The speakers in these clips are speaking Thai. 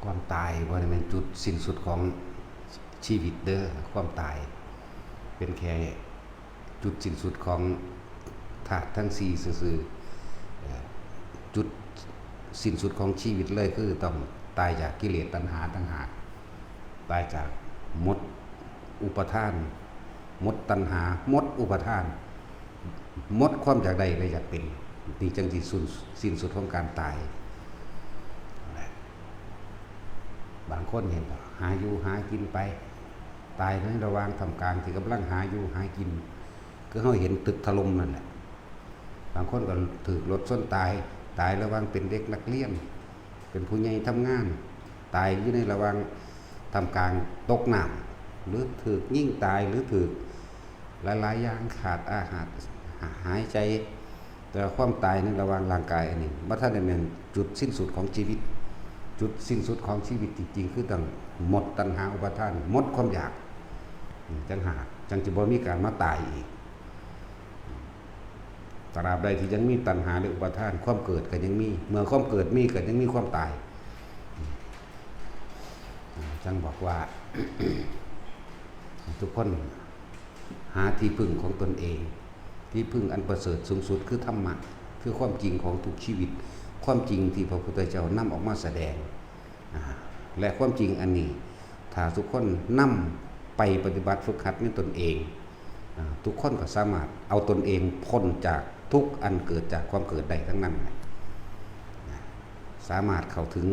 ความตายบ่ได้เป็นจุดสิ้นสุดของชีวิตเด้อความตายเป็นแค่จุดสิ้นสุดของธาตุทั้ง4ซื่อๆจุดสิ้นสุดของชีวิตเลยคือต้องตายจากกิเลสตัณหาต่างหากตายจากมดอุปทานมดตัณหามดอุปทานมดความอยากใดเลยอยากเป็นนี่จังที่สิ้นสุดของการตายบางคนเห็นหาอยู่หากินไปตายในระหว่างทำการที่กำลังหาอยู่หากินก็เขาเห็นตึกถล่มนั่นแหละบางคนก็ถือรถชนตายระหว่างเป็นเด็กนักเรียนเป็นผู้ใหญ่ทำงานตายอยู่ในระหว่างทำการตกน้ำหรือถือยิ่งตายหรือถือหลายๆอย่างขาดอาหารหายใจแต่ความตายในระหว่างร่างกายอันนี้ว่าถ้าได้เป็นจุดสิ้นสุดของชีวิตจุดสิ้นสุดของชีวิตจริงๆคือต้องหมดตัณหาอุปาทานหมดความอยากจังหากจังจะบ่มีการมาตายอีกตราบใดที่ยังมีตัณหาหรืออุปาทานความเกิดก็ยังมีเมื่อความเกิดมีก็ยังมีความตายจังบอกว่า ทุกคนหาที่พึ่งของตนเองที่พึ่งอันประเสริฐสูงสุดคือธรรมะคือความจริงของทุกชีวิตความจริงที่พระพุทธเจ้านำออกมาแสดงและความจริงอันนี้ถ้าทุกคนนำไปปฏิบัติฝึกหัดในตนเองทุกคนก็สามารถเอาตนเองพ้นจากทุกอันเกิดจากความเกิดใดทั้งนั้นสามารถเข้าถึง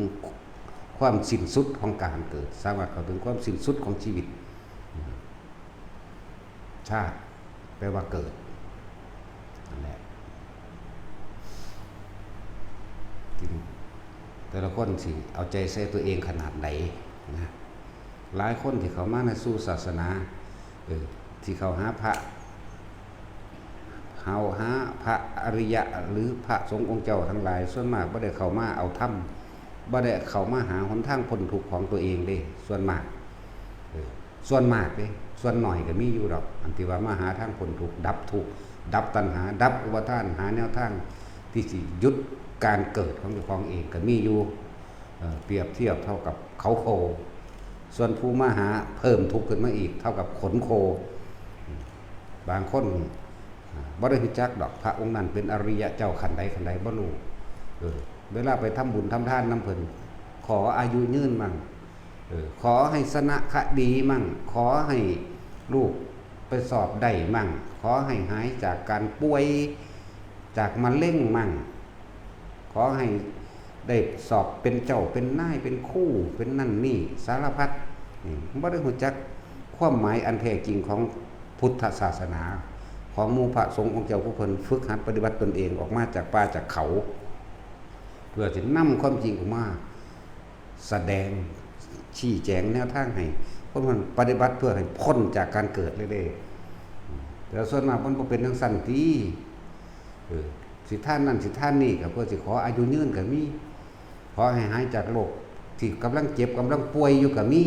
ความสิ้นสุดของการเกิดสามารถเข้าถึงความสิ้นสุดของชีวิตชาติแปลว่าเกิดนั่นแหละแต่ละคนสิเอาใจใส่ตัวเองขนาดไหนนะหลายคนที่เขามาในสู่ศาสนาที่เขาหาพระอริยะหรือพระสงฆ์องค์เจ้าทั้งหลายส่วนมากบ่ได้เข้ามาเอาธรรมบ่ได้เข้ามาหาหนทางพ้นทุกข์ของตัวเองเด้ส่วนมากเด้ส่วนหน่อยก็มีอยู่ดอกอันที่ว่ามาหาทางพ้นทุกข์ดับทุกข์ดับตัณหาดับอุปาทานหาแนวทางที่สิหยุดการเกิดของเจ้าของเองก็มีอยู่เปรียบเทียบเท่ากับเขาโคส่วนผู้มาหาเพิ่มทุกข์ขึ้นมาอีกเท่ากับขนโคบางคนบ่ได้รู้จักดอกพระองค์นั้นเป็นอริยะเจ้าขันใดบ่รู้เวลาไปทำบุญทำทานน้ำเพิ่นขออายุยืนมั่งขอให้สนะคดีมั่งขอให้ลูกไปสอบได้มั่งขอให้หายจากการป่วยจากมะเร็งมั่งขอให้ได้สอบเป็นเจ้าเป็นนายเป็นคู่เป็นนั่นนี่สารพัดบ่ได้รู้จักความหมายอันแท้จริงของพุทธศาสนาของหมู่พระสงฆ์องค์เจ้าผู้เพิ่นฝึกหัดปฏิบัติตนเองออกมาจากป่าจากเขาเพื่อจะนำความจริงออกมาแสดงชี้แจงแนวทางให้คนมันปฏิบัติเพื่อให้พ้นจากการเกิดเลยๆแต่ส่วนมากมันบ่เป็นจังซั่นติสิท่านนั่นสิท่านนี่ก็เพื่อสิขออายุยืนก็มีขอให้หายจากโรคที่กำลังเจ็บกำลังป่วยอยู่ก็มี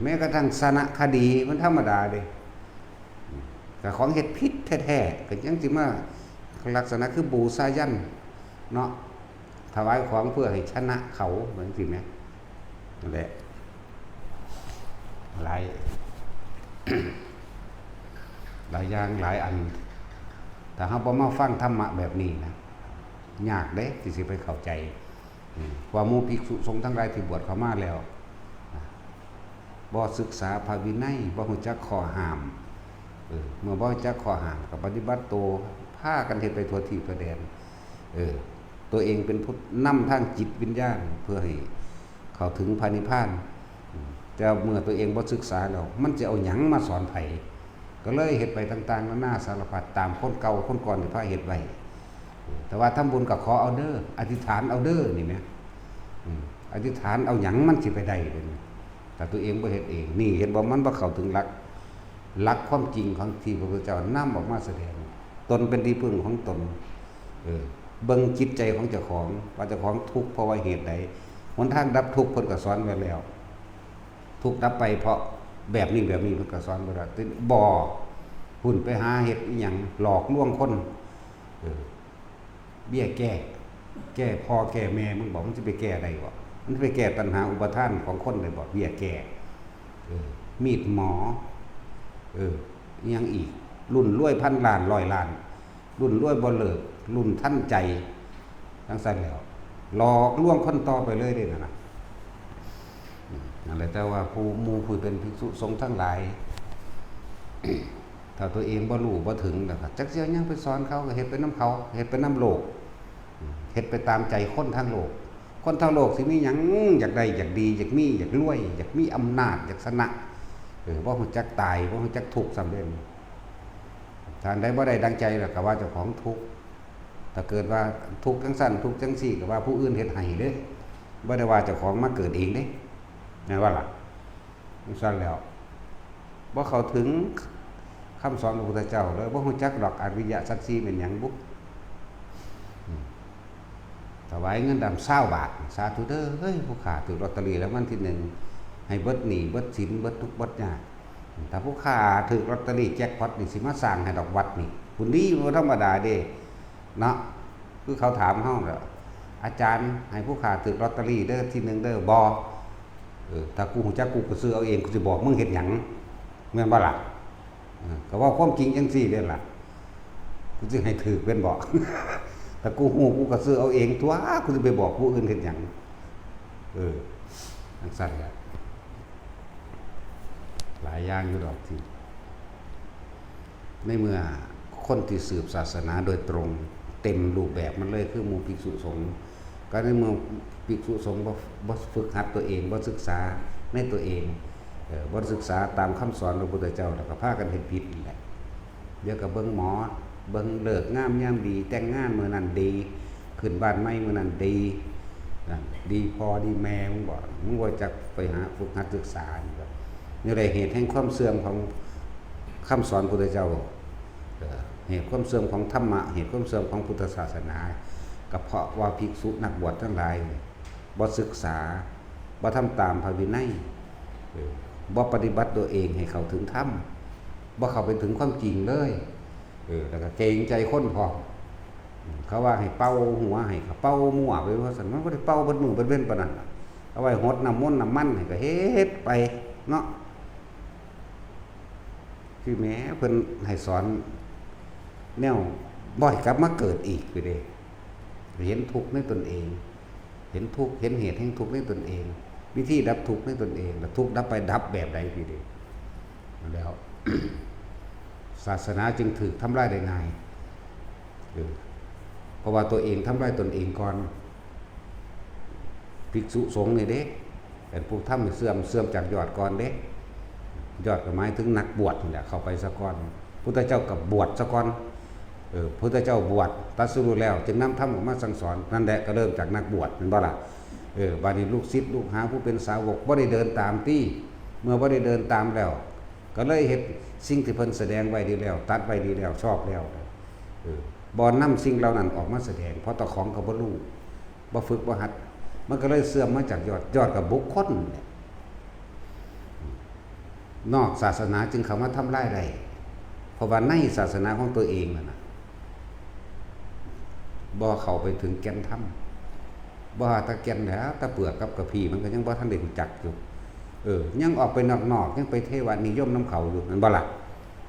แม้กระทั่งสนะคดีมันธรรมดาเด้ก็ของเฮ็ดผิดแท้ๆก็ยังสิมาลักษณะคือบูชายันเนาะถวายของเพื่อให้ชนะเขาเหมือนสิแม่นั่นแหละหลาย หลายอย่างหลายอันแต่เฮาบ่มาฟังธรรมะแบบนี้นะยากเด้ที่สิไปเข้าใจว่าหมู่ภิกษุสงฆ์ทั้งหลายที่บวชเข้ามาแล้วบ่ศึกษาพระวินัยบ่รู้จักข้อห้ามเมื่อบ่รู้จักข้อห้ามก็ปฏิบัติตัวพากันเฮ็ดไปทั่วที่ทั่วแดนตัวเองเป็นผู้นำทางจิตวิญญาณเพื่อให้เข้าถึงพระนิพพานแต่เมื่อตัวเองบ่ศึกษาแล้วมันจะเอาหยังมาสอนไผก็เลยเฮ็ดไปต่างๆนานาสารพัดตามคนเก่าคนก่อนที่พาเฮ็ดไว้แต่ว่าทำบุญก็ขอเอาเด้ออธิษฐานเอาเด้อนี่แหมอธิษฐานเอาหยังมันสิไปได้เด้แต่ตัวเองบ่เฮ็ดเองนี่เห็นบ่มันบ่เข้าถึงหลักความจริงของที่พระพุทธเจ้านำออกมาแสดงตนเป็นที่พึ่งของตนเบิ่งจิตใจของเจ้าของว่าเจ้าของทุกข์เพราะว่าเหตุใดหนทางดับทุกข์เพิ่นก็สอนไว้แล้วทุกข์ดับไปเพราะแบบนี้เพิ่นก็สอนไว้แล้วบ่หุ่นไปหาเฮ็ดอีหยังหลอกลวงคนเบี้ยแก้พ่อแก้แม่มึงบอกมึงสิไปแก้ได้บ่ มันไปแก้ปัญหาอุปทานของคนได้บ่เบี้ยแก้มีดหมอยังอีกรุ่นรวยพันล้านร้อยล้านรุ่นรวยบ่เลิกรุ่นท่านใจทั้งสั้นแล้วหลอกลวงคนต่อไปเลยได้นะนั่นแหละแต่ว่าผู้เป็นภิกษุสงฆ์ทั้งหลายถ้าตัวเองบ่รู้บ่ถึงนะครับจักเสียยังไปสอนเขาก็เฮ็ดไปน้ำเขาเฮ็ดไปน้ำโลกเฮ็ดไปตามใจคนทั้งโลกคนทั้งโลกสิมีหยังอยากได้อยากดีอยากมีอยากรวยอยากมีอำนาจอยากชนะบ่ฮู้จักตายบ่ฮู้จักทุกข์สำเร็จทางใดบ่ได้ดังใจแล้วก็ว่าเจ้าของทุกข์ถ้าเกิดว่าทุกข์จังซั่นทุกข์จังซี่ก็ว่าผู้อื่นเฮ็ดให้เด้บ่ได้ว่าเจ้าของมาเกิดเองเด้แม่นว่าล่ะจังซั่นแล้วบ่เข้าถึงคำสอนของพระพุทธเจ้าเลยบ่ฮู้จักดอกอริยสัจสี่เป็นหยังบุถวายเงินดำ20 บาทสาธุเด้อเฮ้ยผู้ค้าถูกลอตเตอรี่แล้ววันที่1ให้เบิดหนี้เบิดสินเบิดทุกข์เบิดยากถ้าผู้ค้าถูกลอตเตอรี่แจ็คพอตนี่สิมาสร้างให้ดอกวัดนี่ผู้นี้บ่ธรรมดาเด้เนาะคือเขาถามเฮาแล้วอาจารย์ให้ผู้ค้าถูกลอตเตอรี่เด้อที่1เด้อบ่ถ้ากูฮู้จักกูก็ซื้อเอาเองกูสิบอกมึงเฮ็ดหยังแม่นบ่ล่ะก็ว่าความจริงจังซี่เด้อล่ะกูสิให้ถือเป็นบอกแต่กูฮู้กูก็ซื้อเอาเองตัวกูสิไปบอกผู้อื่นเฮ็ดหยังจังซั่นแหละหลายอย่างอยู่ดอกที่ในเมื่อคนที่สืบศาสนาโดยตรงเต็มรูปแบบมันเลยคือหมู่ภิกษุสงฆ์ก็ในเมื่อภิกษุสงฆ์บ่ฝึกหัดตัวเองบ่ศึกษาในตัวเองบ่ศึกษาตามคำสอนของพระพุทธเจ้าแล้วก็พากันเฮ็ดผิดนี่แหละเดี๋ยวก็เบิ่งหมอเบิ่งเลิกงามยามดีแต่งงานมื้อนั้นดีขึ้นบ้านใหม่มื้อนั้นดีดีพอดีแม่มึงบ่จักไปหาฝึกหัดศึกษานี่ก็นี่แหละเหตุแห่งความเสื่อมของคำสอนพระพุทธเจ้าเหตุความเสื่อมของธรรมะเหตุความเสื่อมของพุทธศาสนาก็เพราะว่าภิกษุนักบวชทั้งหลายบ่ศึกษาบ่ทำตามพระวินัยบ่ปฏิบัติตัวเองให้เข้าถึงธรรมบ่เข้าไปถึงความจริงเลยแล้วก็เกรงใจคนพอเขาว่าให้เป่าหัวให้เขาเป่ามั่วไปว่าซั่นมันบ่ได้เป่าเบิดมื้อเบิดเว้นปานนั้นเอาไว้หดน้ำมนต์น้ำมันให้ก็เฮ็ดไปเนาะคือแม้เพิ่นให้สอนแนวบ่ให้กลับมาเกิดอีกไปเด้เห็นทุกข์ในตนเองเห็นทุกข์เห็นเหตุแห่งทุกข์ในตนเองวิธีดับทุกข์ในตนเองแล้วทุกข์ดับไปดับแบบใดพี่เด้แล้ว ศาสนาจึงถูกทำลายได้ง่ายเพราะว่าตัวเองทำลายตนเองก่อนภิกษุสงฆ์นี่เด้เป็นผู้ทำให้เสื่อมจากยอดก่อนเด้ยอดก็หมายถึงนักบวชนี่แหละเข้าไปซะก่อนพุทธเจ้าก็บวชซะก่อนพุทธเจ้าบวชตรัสรู้แล้วจึงนำธรรมออกมาสั่งสอนนั่นแหละก็เริ่มจากนักบวชแม่นบ่ล่ะบัดนี้ลูกศิษย์ลูกหาผู้เป็นสาวกบ่ได้เดินตามที่เมื่อบ่ได้เดินตามแล้วก็เลยเฮ็ดสิ่งที่เพิ่นแสดงไว้ดีแล้วตัดไว้ดีแล้วชอบแล้วบ่นำสิ่งเหล่านั้นออกมาแสดงเพราะตะของก็บ่รู้บ่ฝึกบ่หัดมันก็เลยเสื่อมมาจากยอดกับบุคคลนอกศาสนาจึงเข้ามาทำลายได้เพราะว่าในศาสนาของตัวเองน่ะบ่เข้าไปถึงแก่นธรรมบ่หาตะแก่นแล้วตะเปลือกกับกระพีมันก็ยังบ่ทันได้รู้จักอยู่ยังออกไปนอกๆยังไปเทวนิยมน้ำเขาอยู่นั่นบ่ล่ะ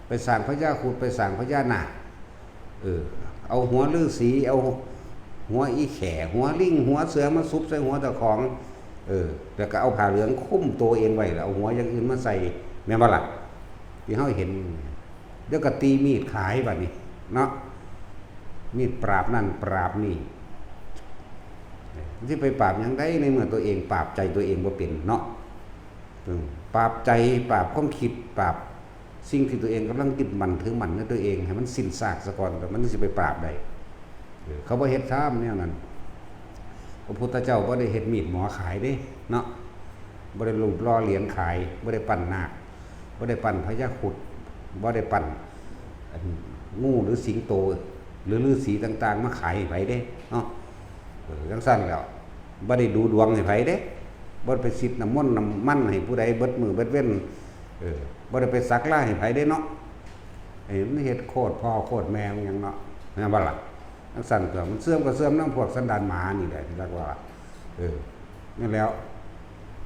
ไปสร้างพญาครุฑไปสร้างพญานาคเอาหัวฤาษีเอาหัวอีแข่หัวลิงหัวเสือมาซุบใส่หัวเจ้าของแล้วก็เอาผ้าเหลืองคุ้มตัวเองไว้แล้วเอาหัวอย่างอื่นมาใส่แม่นบ่ล่ะที่เฮาเห็นเดี๋ยวก็ตีมีดขายบัดนี้เนาะมีดปราบนั่นปราบนี่สิไปปราบหยังได้ในเมื่อตัวเองปราบใจตัวเองบ่เป็นเนาะปราบใจปราบความคิดปราบสิ่งที่ตัวเองกำลังยึดมั่นถือมั่นในตัวเองให้มันสิ้นซากซะก่อนแล้วมันสิไปปราบได้เขาบ่เฮ็ดซ้ำแนวนั้นพระพุทธเจ้าบ่ได้เฮ็ดมีดหมอขายเด้เนาะบ่ได้รูปหล่อเหรียญขายบ่ได้ปั้นนาคบ่ได้ปั้นพญาครุฑบ่ได้ปั้นงูหรือสิงโตหรือฤาษีต่างๆมาขายให้ไผเด้เนาะจังซั่นแล้วบ่ได้ดูดวงให้ไผเด้บ่ไปสิทธิ์น้ำมนต์น้ำมันให้ผู้ใดเบิดมือเบิดเว้นบ่ได้ไปสักลายให้ไผได้เนาะมันเฮ็ดโคตรพ่อโคตรแม่มันหยังเนาะแม่นบ่ล่ะจังซั่นก็มันเสื่อมก็เสื่อมนำพวกสันดานหมานี่แหละที่เรียกว่า นั่นแล้ว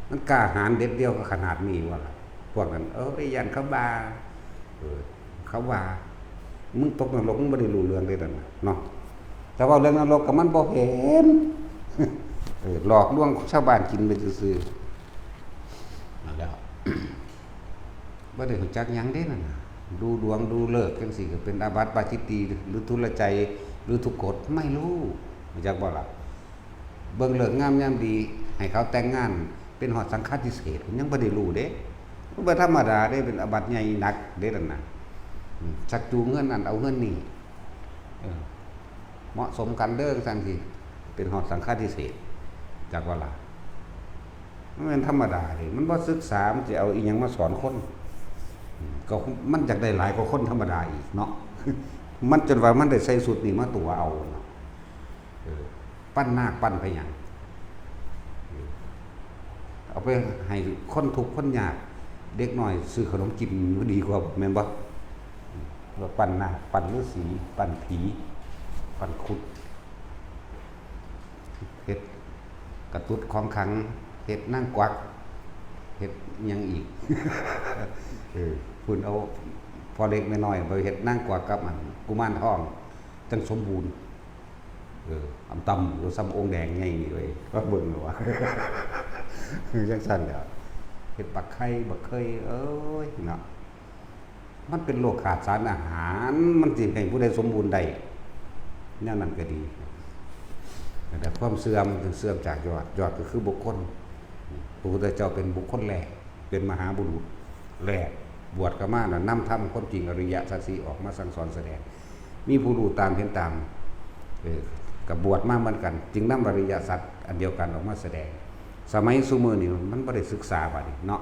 มันกล้าหาญเด็ดเดียวก็ขนาดนี้ว่าล่ะพวกนั้นไอ้ยันเขาบาเขาว่ามึงตกนรกมึงบ่ได้รู้เรื่องเลยนั่นน่ะเนาะแต่ว่าเรื่องนรกก็มันบ่เห็นหลอกลวงชาวบ้านกินไปซื่อๆนั่นแล้วบ่ได้รู้จักหยังเด้นั่นน่ะดูดวงดูฤกษ์จังซี่ก็เป็นอาบัติปาจิตตีหรือทุลใจหรือทุกกฎไม่รู้รู้จักบ่ล่ะเบิ่งฤกษ์งามยามดีให้เขาแต่งงานเป็นหอดสังฆาทิเศษยังบ่ได้รู้เด้บ่ธรรมดาเด้เป็นอาบัติใหญ่หนักเด้นั่นน่ะชักจูงเงินนั่นเอาเงินนี่เหมาะสมกันเด้อจังซี่เป็นหอดสังฆาทิเศษจักว่าล่ะมันเป็นธรรมดาเด้มันบ่ศึกษามันสิเอาอีหยังมาสอนคนก็มันอยากได้หลายกว่าคนธรรมดาอีกเนาะ มันจนว่ามันได้ใส่สุดนี่มาตัวเอาเนาะปั้นนาคปั้นไปหยังเอาไปให้คนทุกข์คนยากเด็กน้อยซื้อขนมกินก็ดีกว่าแม่นบ่ว่าปั้นนาคปั้นฤาษีปั้นผีปั้นคุดเฮ็ดกระตุ้ดของขังเฮ็ดนั่งกวักเฮ็ดหยังอีก คุณเอาพอเล็กน้อยๆไปเฮ็ดนั่งกวักกับมันกุมารทองจังสมบูรณ์อำตำหรือซ้ำองค์แดงใหญ่นี่เว้ยก็เบิ่งว่า จังซั่นแหละเฮ็ดบักไข่บักเคยเอ้ยเนาะมันเป็นโรคขาดสารอาหารมันสิให้ผู้ใดสมบูรณ์ได้แนวนั้นก็ดีแต่ความเสื่อมจากยอดก็คือบุคคลพระพุทธเจ้าเป็นบุคคลแรกเป็นมหาบุรุษแรกบวชก็มาน่ะนำธรรมความจริงอริยสัจสี่ออกมาสั่งสอนแสดงมีผู้รู้ตามเห็นตามกับบวชมาเหมือนกันจึงนำอริยสัจอันเดียวกันออกมาแสดงสมัยซุมื้อนี้มันบ่ได้ศึกษาบัดนี้เนาะ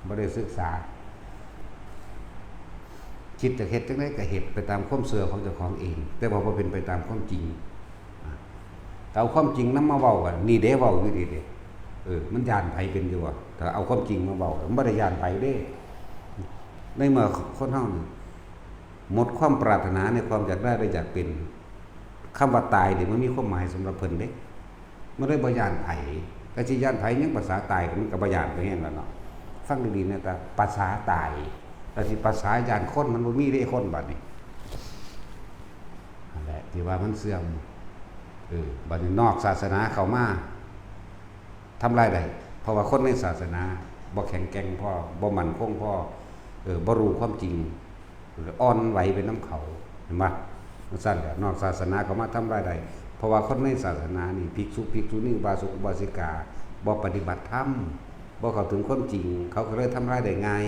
บ่ได้ศึกษาคิดจะเฮ็ดจังได๋ก็เฮ็ดไปตามความเชื่อของเจ้าของเองแต่ว่าบ่เป็นไปตามความจริงเอาความจริงนำมาเว้ากันนี่เด้เว้าอยู่ดีเด้มันย่านไผเป็นอยู่ว่าถ้าเอาความจริงมาเว้ามันบ่ได้ย่านไผเด้ในเมื่อคนเฮานี่หมดความปรารถนาในความอยากได้อยากเป็นคำว่าตายนี่มันมีความหมายสำหรับเพิ่นเด้มันเลยบ่ย่านไผก็สิย่านไผยังภาษาตายมันก็บ่ย่านไปแฮ่นแล้วเนาะฟังดีๆนะตาภาษาตายแต่สิภาษาย่านคนมันบ่มีเด้คนบัดนี้นั่นแหละที่ว่ามันเสื่อมบัดนี้นอกศาสนาเข้ามาทำลายได้เพราะว่าคนในศาสนาบ่แข็งแกร่งพอบ่มั่นคงพอบ่รู้ความจริงอ่อนไหวเป็นน้ำเขาเห็นบ่มันซั่นแหละนอกศาสนาเข้ามาทำลายได้เพราะว่าคนในศาสนานี่ภิกษุนี่อุบาสกอุบาสิกาบ่ปฏิบัติธรรมบ่เข้าถึงความจริงเขาก็เลยทำลายได้ง่าย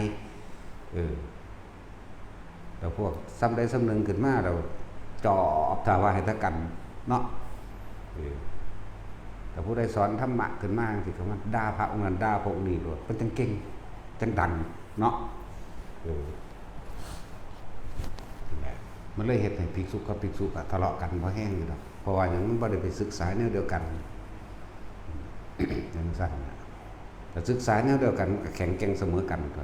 แล้วพวกซ้ำใดซ้ำหนึ่งขึ้นมาเราจอบถ้าว่าให้ทะกันเนาะแต่ผู้ใดสอนธรรมะขึ้นมาสิเขาว่าด่าพระองค์นั้นด่าพระองค์นี้โลดเพิ่นจังเก่งจังดังเนาะมันเลยเฮ็ดให้ภิกษุกับภิกษุก็ทะเลาะกันบ่แห้งอยู่ดอกเพราะว่าหยังมันบ่ได้ไปศึกษาแนวเดียวกัน จังซั่นแต่ศึกษาแนวเดียวกันก็แข็งแกร่งเสมอกันก็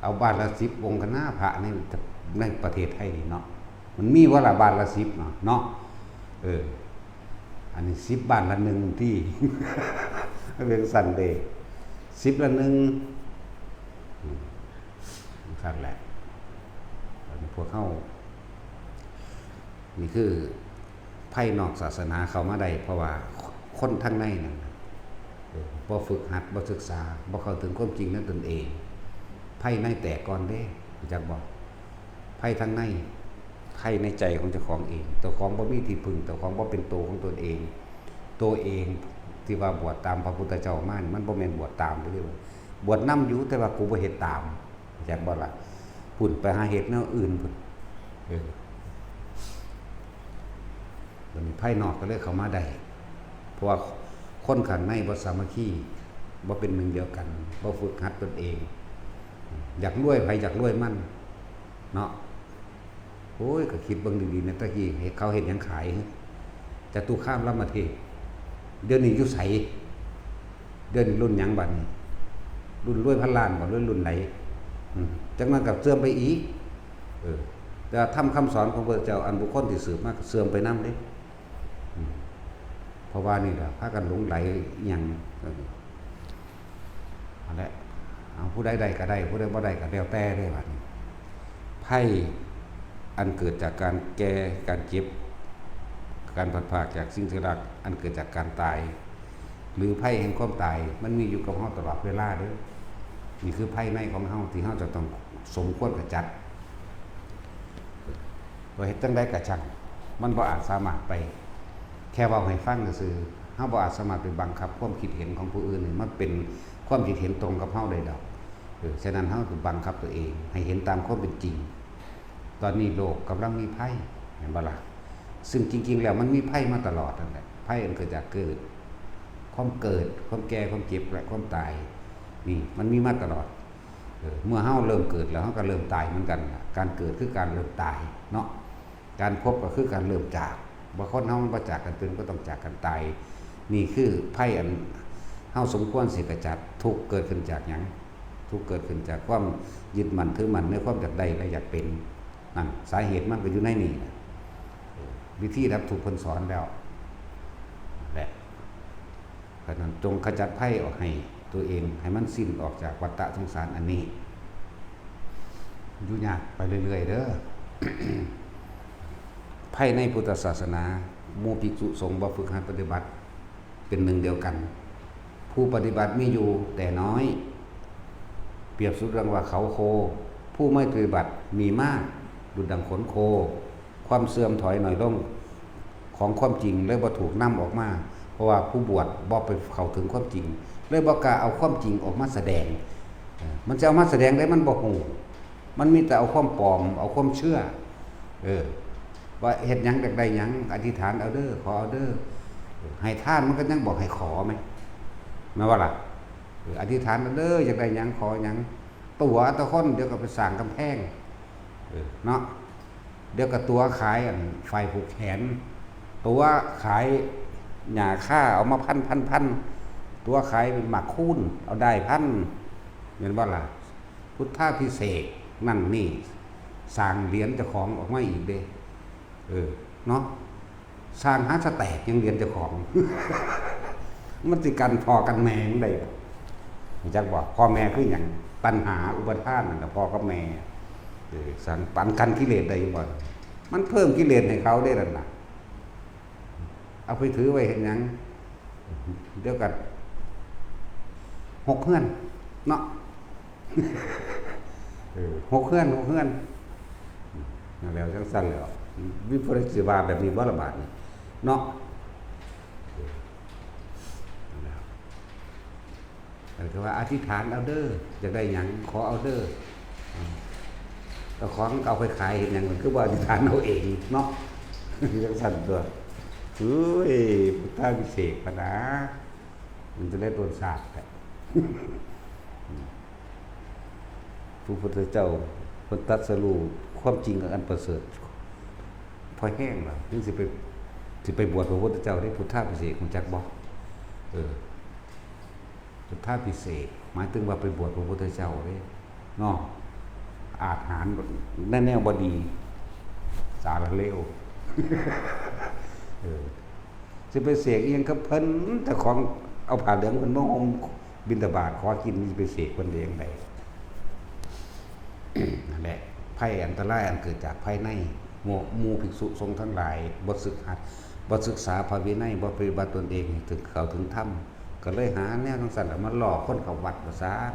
เอาบ้านละ10องค์คณะพระในประเทศไทยนี่เนาะมันมีว่าละบ้านละ10เนาะอันนี้10บ้านละ1ที่ เป็นสันเดย์10ละ1ครับแหละพวกเขานี่คือไพ่นอกศาสนาเข้ามาได้เพราะว่าคนทั้งในนั่นบ่ฝึกหัดบ่ศึกษาบ่เข้าถึงความจริงนั้นตนเองไพ่ในแตกก่อนเด้จักบอกไพ่ทั้งในไพ่ในใจของเจ้าของเองตัวของบ่มีที่พึ่งตัวของบ่เป็นตัวของตนเองตัวเองที่ว่าบวชตามพระพุทธเจ้ามานี่มันบ่แม่นบวชตามเด้อบวชนำอยู่แต่ว่ากูบ่เฮ็ดตามจักบ่ล่ะพุ่นไปหาเฮ็ดแนวอื่นพุ่นวันนี้ไพ่นอกก็เลยเข้ามาได้เพราะว่าคนข้างในบ่สามัคคีบ่เป็นหนึ่งเดียวกันบ่ฝึกหัดตนเองอยากรวยไผอยากรวยมันเนาะโอ้ยก็คิดเบิ่งดีๆนะตะกี้เขาเฮ็ดหยังขายจตุคามรามเทพเดี๋ยวนี้อยู่ไสเดี๋ยวนี้รุ่นหยังบัดนี้รุ่นรวยพันล้านบ่รุ่นไหนจังนั้นก็เสื่อมไปอีกแต่ทำคำสอนของพระเจ้าอันบุคคลที่สืบมาเสื่อมไปนำเด้ เพราะว่านี่ล่ะพากันหลงไหลอิหยังนั่นแหละเอาผู้ใดได้ก็ได้ผู้ใดบ่ได้ก็แล้วแต่เด้บัดนี้ไพ่อันเกิดจากการแก่การเจ็บการพัดพรากจากสิ่งที่รักอันเกิดจากการตายหรือไพ่แห่งความตายมันมีอยู่กับเฮาตลอดเวลาเด้อนี่คือไพ่ในของเฮาที่เฮาจะต้องสมควรกระจัดว่าเฮ็ดจังได๋ก็ช่างมันบ่อาจสามารถไปแค่เว้าให้ฟังซื่อเฮาบ่อาจสามารถไปบังคับความคิดเห็นของผู้อื่นนี่มันเป็นความคิดเห็นตรงกับเฮาได้ดอกฉะนั้นเฮาต้องบังคับตัวเองให้เห็นตามความเป็นจริงตอนนี้โลกกำลังมีภัยเห็นบ่ล่ะซึ่งจริงๆแล้วมันมีภัยมาตลอดนั่นแหละภัยอันเกิดจากความแก่ความเจ็บและความตายนี่มันมีมาตลอดเมื่อเฮาเริ่มเกิดแล้วเฮาก็เริ่มตายเหมือนกันการเกิดคือการเริ่มตายเนาะการพบก็คือการเริ่มจากบ่คนเฮามันบ่จากกันเป็นก็ต้องจากกันตายนี่คือภัยอันเฮาสมควรสิกระจัดทุกข์เกิดขึ้นจากหยังทุกข์เกิดขึ้นจากความยึดมั่นถือมั่นในความอยากได้และอยากเป็นนั่นสาเหตุมันก็อยู่ในนี่วิธีดับทุกข์เพิ่นสอนแล้วแหละเพราะนั้นจงขจัดภัยออกให้ตัวเองให้มันสิ้นออกจากวัฏฏะสงสารอันนี้อยู่ยากไปเรื่อยๆเด้อ ภัยในพุทธศาสนาหมู่ภิกษุสงฆ์บ่ฝึกหัดปฏิบัติเป็นหนึ่งเดียวกันผู้ปฏิบัติมีอยู่แต่น้อยเปรียบสุดดังว่าเขาโคผู้ไม่ปฏิบัติมีมากดุจดังขนโคความเสื่อมถอยหน่อยลงของความจริงเลยบ่ถูกนำออกมาเพราะว่าผู้บวชบ่ไปเข้าถึงความจริงเลยบ่กล้าเอาความจริงออกมาแสดงมันจะเอามาแสดงได้มันบ่ฮู้มันมีแต่เอาความปลอมเอาความเชื่อว่าเฮ็ดหยังอยากได้หยังอธิษฐานเอาเด้อขอเอาเด้อให้ทานมันก็ยังบอกให้ขอมั้ยแม่ว่าล่ะอธิษฐานเอาเด้ออยากได้หยังขอหยังตัวตะคนเดี๋ยวก็ไปสร้างกำแพงเนาะเดี๋ยวก็ตัวขายอันไฟผูกแขนตัวขายหญ้าค่าเอามาพันตัวขายเป็นหมากคูนเอาได้พันเห็นบ่ล่ะพุทธาภิเษกนั่นนี่สร้างเหรียญเจ้าของออกมาอีกเด้เนาะสร้างหาสแตกยังเหรียญเจ้าของ มันสิกันพอกันแม่งได้จักบอกพ่อแม่คือหยังปัญหาอุปทานนั่นน่ะพ่อกับแม่สั่งปันกันกิเลสได้บ่มันเพิ่มกิเลสให้เขาได้นั่นน่ะเอาไปถือไว้เห็นหยังเดี๋ยวกันหกเฮือนเนาะ หกเฮือนนั่นแล้วจังซั่นแล้ววิปริตสิว่าแบบนี้บ่ละบาดนี่เนาะก็ว่าอธิษฐานเอาเด้ออยากได้หยังขอเอาเด้อแต่ของเอาไปขายเห็นหยังมันคือว่าอธิษฐานเอาเองเนาะจังซั่นตัวเฮ้ยพุทธาภิเษกปะนะมันจะได้โดนสาปแหละพระพุทธเจ้าเพิ่นตรัสรู้ความจริงอันประเสริฐพอแห้งแล้วถึงสิไปบวชพระพุทธเจ้าได้พุทธาภิเษกรู้จักบ่พุทธาภิเษกหมายถึงว่าไปบวชพระพุทธเจ้าเด้เนาะอาหารแนวบ่ดีสารเลวสิไปเสกอีหยังกับเพิ่นแต่ของเอาผ้าเหลืองเพิ่นมาห่มบิณฑบาตขอกินสิไปเสกเพิ่นได้จังได นั่นแหละภัยอันตรายอันเกิดจากภายในหมู่ภิกษุสงฆ์ทั้งหลายบ่ศึกษาพระวินัยบ่ปฏิบัติตนเองถึงเข้าถึงธรรมก็เลยหาแนวจังซั่นแล้วมาหลอกคนเข้าวัดว่าซ่าน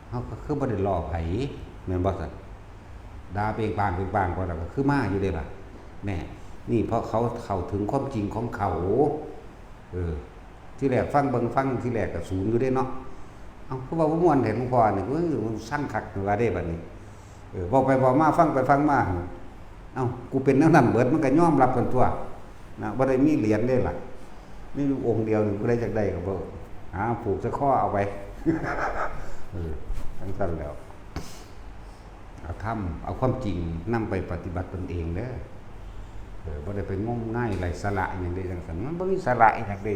เฮาก็คือบ่ได้หลอกไผแม่นบ่ซั่นด่าเปงปางก็แล้วก็คือมาอยู่เด้ล่ะแน่นี่เพราะเขาเข้าถึงความจริงของเขาที่แรกฟังที่แรกก็ศูนย์อยู่เด้เนาะคือว่าบ่ม่วนเห็นหลวงพ่อนี่มันสั่งคักว่าได้บัดนี้เว้าไปเว้ามาฟังไปฟังมากูเป็นแนวนั้นเบิดมันก็ยอมรับกันตัวนะบ่ได้มีเหรียญเด้ล่ะมีอยู่องค์เดียวนี่ผู้ใดจักได้ก็บ่ผูกสะข้อเอาไว้ทั้งนั้นแล้วเอาธรรมเอาความจริงนำไปปฏิบัติตนเองเด้อบ่ได้ไปงมง่ายไร้สาระหยังใดจังซั่นมันบ่มีสาระอีหยังเด้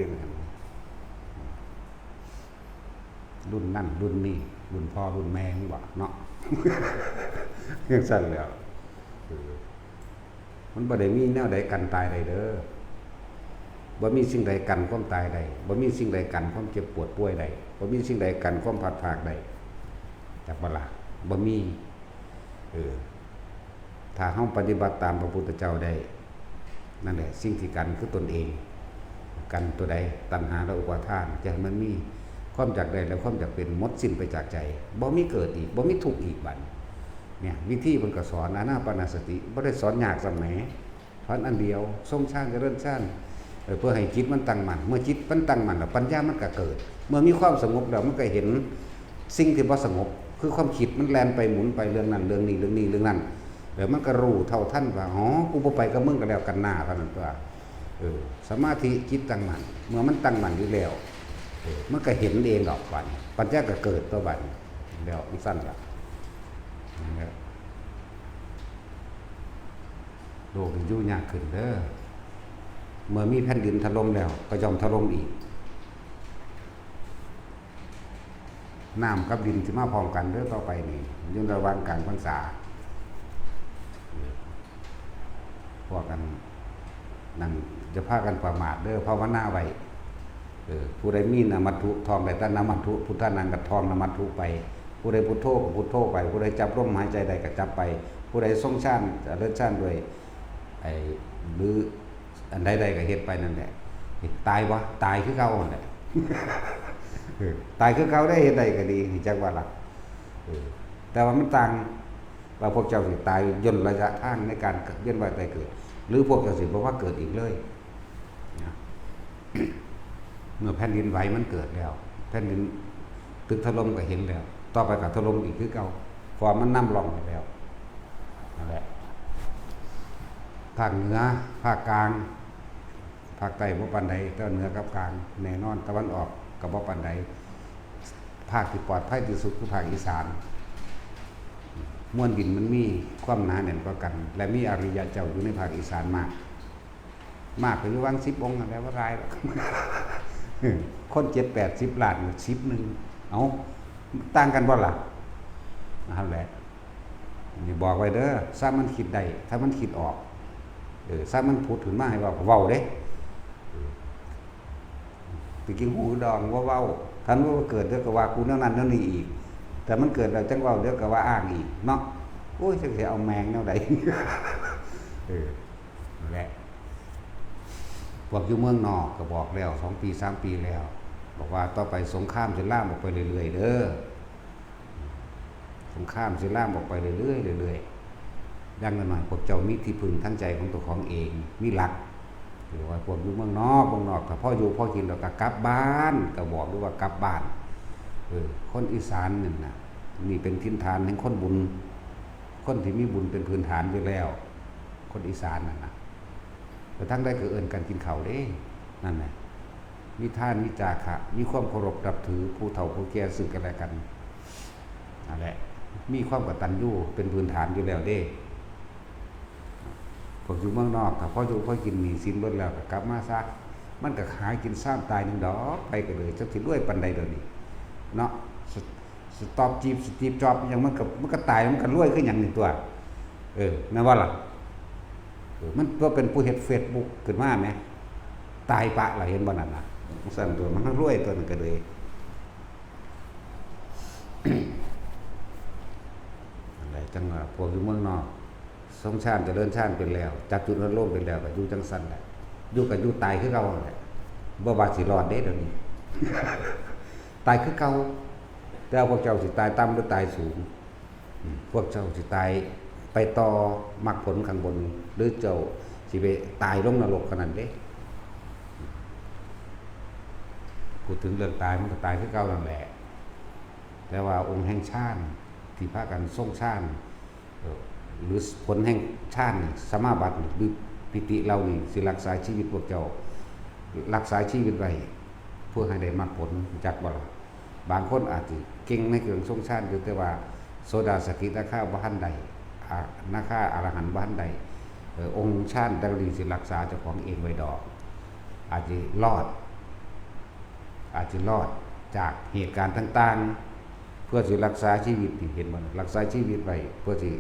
รุ่นนั่นรุ่นนี้รุ่นพ่อรุ่นแม่นี่บ่เนาะ จังซั่นแล้วมันบ่ได้มีแนวใดกันตายใดเด้อ บ่มีสิ่งใดกันความตายใดบ่มีสิ่งใดกันความเจ็บปวดป่วยใดบ่มีสิ่งใดกันความพัดพรากใดจากบ่ล่ะบ่มีถ้าเฮาปฏิบัติตามพระพุทธเจ้าได้นั่นแหละสิ่งที่กันคือตนเองกันตัวใดตัณหาและอุปาทานจะให้มันมีความอยากได้และความอยากเป็นหมดสิ้นไปจากใจบ่มีเกิดอีกบ่มีทุกข์อีกบัดเนี่ยวิธีเพิ่นก็สอนอานาปานสติบ่ได้สอนยากซำแหมสอนอันเดียวทรงฌานเจริญฌานเพื่อให้จิตมันตั้งมั่นเมื่อจิตมันตั้งมั่นแล้วปัญญามันก็เกิดเมื่อมีความสงบแล้วมันก็เห็นสิ่งที่บ่สงบคือความคิดมันแล่นไปหมุนไปเรื่องนั้นเรื่องนี้เรื่องนี้เรื่องนั้นแล้วมันก็รู้เท่าทันว่าอ๋อกูบ่ไปกับมึงก็แล้วกันหน้าเท่านั้นตัวสมาธิจิตตั้งมั่นเมื่อมันตั้งมั่นอยู่แล้วมันก็เห็นเองดอกบัดปัญญาก็เกิดตัวบัดแล้วมันสั้นล่ะโลกอยู่ยากขึ้นเด้อเมื่อมีแผ่นดินถล่มแล้วก็ย่อมถล่มอีกน้ำกับดินสิมาพร้อมกันเด้อต่อไปนี่อยู่ระหว่างกลางพรรษาพวกกันนั่นจะพากันประมาทเด้อภาวนาไว้ผู้ใดมีนามัตถุทองได้แต่นามัตถุพุทธานังกับทองนามัตถุไปผู้ใดพุทโธก็พุทโธไปผู้ใดจับลมหายใจได้ก็จับไปผู้ใดทรงฌานเลิศฌานด้วยหรืออันใดๆก็เฮ็ดไปนั่นแหละตายวะตายคือเก่านั่นแหละตายคือเก่าได้เฮ็ดได้ก็ดีจักว่าล่ะแต่ว่ามันต่างว่าพวกเจ้าสิตายย่นระยะทางในการเวียนว่ายตายเกิดหรือพวกเจ้าสิบ่ว่าเกิดอีกเลยเมื่อแผ่นดินไหวมันเกิดแล้วแผ่นดินตึกถล่มก็เห็นแล้วต่อไปก็ถล่มอีกคือเก่าฟอร์มมันนำร่องแล้วนั่นแหละภาคเหนือภาคกลางภาคใต้บ่ปานใดแต่เหนือกับกลางแน่นอนตะวันออกก็บ่ปานใดภาคที่ปลอดภัยที่สุดคือภาคอีสานมวลดินมันมีความหนาแน่นกว่ากันและมีอริยะเจ้าอยู่ในภาคอีสานมากไปอยู่วัง10 องค์แล้วว่ารายหรอกคน7-80 ล้าน10นึงเอาต่างกันบ่ล่ะนะครับแหละนี่บอกไว้เด้อถ้ามันคิดได้ถ้ามันคิดออกถ้ามันพูดถึงมาให้เว้าเด้ไปกินหูดองว่าเว้าท่านว่าเกิดเดี๋ยวก็ว่ากูแนวนั้นแนวนี้อีกแต่มันเกิดแล้วจังเว้าเดี๋ยวก็ว่าอ้างอีกเนาะโอ้ยจังสิเอาแมงแนวใดนั่นแหละพวกอยู่เมืองนอกก็บอกแล้ว2 ปี3 ปีแล้วบอกว่าต่อไปสงครามสิลามออกไปเรื่อยๆเด้อสงครามสิลามออกไปเรื่อยๆเรื่อยๆดังนั้นหน่อยพวกเจ้ามีที่พึ่งทั้งใจของตัวของเองมีหลักหรือว่าพวกอยู่เมืองนอกถ้าพ่ออยู่พ่อกินแล้วก็กลับบ้านก็บอกด้วยว่ากลับบ้านคนอีสานนี่นะนี่เป็นถิ่นฐานแห่งคนบุญคนที่มีบุญเป็นพื้นฐานอยู่แล้วคนอีสานนั่นนะแต่ทั้งได้ก็เอิ้นกันกินข้าวเด้นั่นแหละมีท่านมีจาคะมีความเคารพนับถือผู้เฒ่าผู้แก่ซึ่งกันและกันนั่นแหละมีความกตัญญูเป็นพื้นฐานอยู่แล้วเด้พวกอยู่เมืองนอกถ้าพ่ออยู่พ่อกินหนีสินเบิดแล้วก็กลับมาซะมันก็หากินซ้ำตายนึงดอกไปก็เลยจักสิรวยปานใดเดี๋ยวนี้เนาะสตอบจีบสตีฟจ็อบยังมันก็ตายมันก็รวยคือหยังนี่ตัวนั่นว่าล่ะมันตัวเป็นผู้เฮ็ด Facebook ขึ้นมาแหมตายปะล่ะเห็นบ่นั่นน่ะสั่นตัวมันรวยตัวนึงก็เลยอะไรจังว่าพวกอยู่เมืองนอกสงชาติเจริญชาติเป็นแล้วจับจุดโลกเป็นแล้วก็อยู่จังซั่นแหละอยู่ก็อยู่ตายคือเก่าแหละบ่ว่าสิรอดเด้เดี๋ยวนี้ ตายคือเก่าแต่พวกเจ้าสิตายต่ำหรือตายสูงพวกเจ้าสิตายไปต่อมรรคผลข้างบนหรือเจ้าสิไปตายลงนรกขนาดเด้พูดถึงเรื่องตายมันก็ตายคือเก่านั่นแหละแต่ว่าองค์แห่งชาติที่พากันทรงชาติหรือผลแห่งชาติสมาบัติหรือปิติเรานี่สิรักษาชีวิตพวกเจ้ารักษาชีวิตไว้เพื่อให้ได้มรรคผลจักบ่ล่ะบางคนอาจจะเก่งในเรื่องทรงชาติอยู่แต่ว่าโสดาสกิทาคาบ่ทันใดนาคาอรหันต์บ่ทันใดองค์ชาติดังนี้สิรักษาเจ้าของเองไว้ดอกอาจจะรอดจากเหตุการณ์ต่างๆเพื่อสิรักษาชีวิตนี่เห็นบ่รักษาชีวิตไว้เพื่อสิ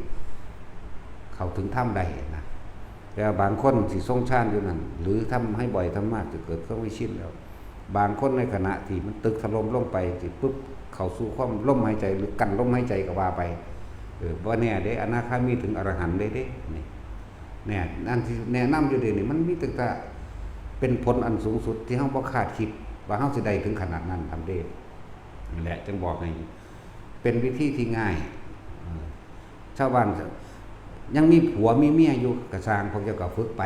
เข้าถึงถ้ำใดนะ แต่บางคนสิทรงฌานอยู่นั่นหรือทำให้บ่อยทำมากจะเกิดความวิชิตแล้วบางคนในขณะที่มันตึกถล่มลงไปสิปุ๊บเข้าสู่ความลมหายใจหรือกันลมหายใจก็ว่าไปบ่แน่เด้อนาคามีถึงอรหันต์ได้เด้นี่แน่นั่นที่แนะนำอยู่เด้นี่มันมีตั้งแต่เป็นผลอันสูงสุดที่เฮาบ่คาดคิดว่าเฮาสิได้ถึงขนาดนั้นทำได้นี่แหละจึงบอกให้เป็นวิธีที่ง่ายชาวบ้านยังมีผัวมีเมียอยู่กระสร้างพวกเจ้าก็ฝึกไป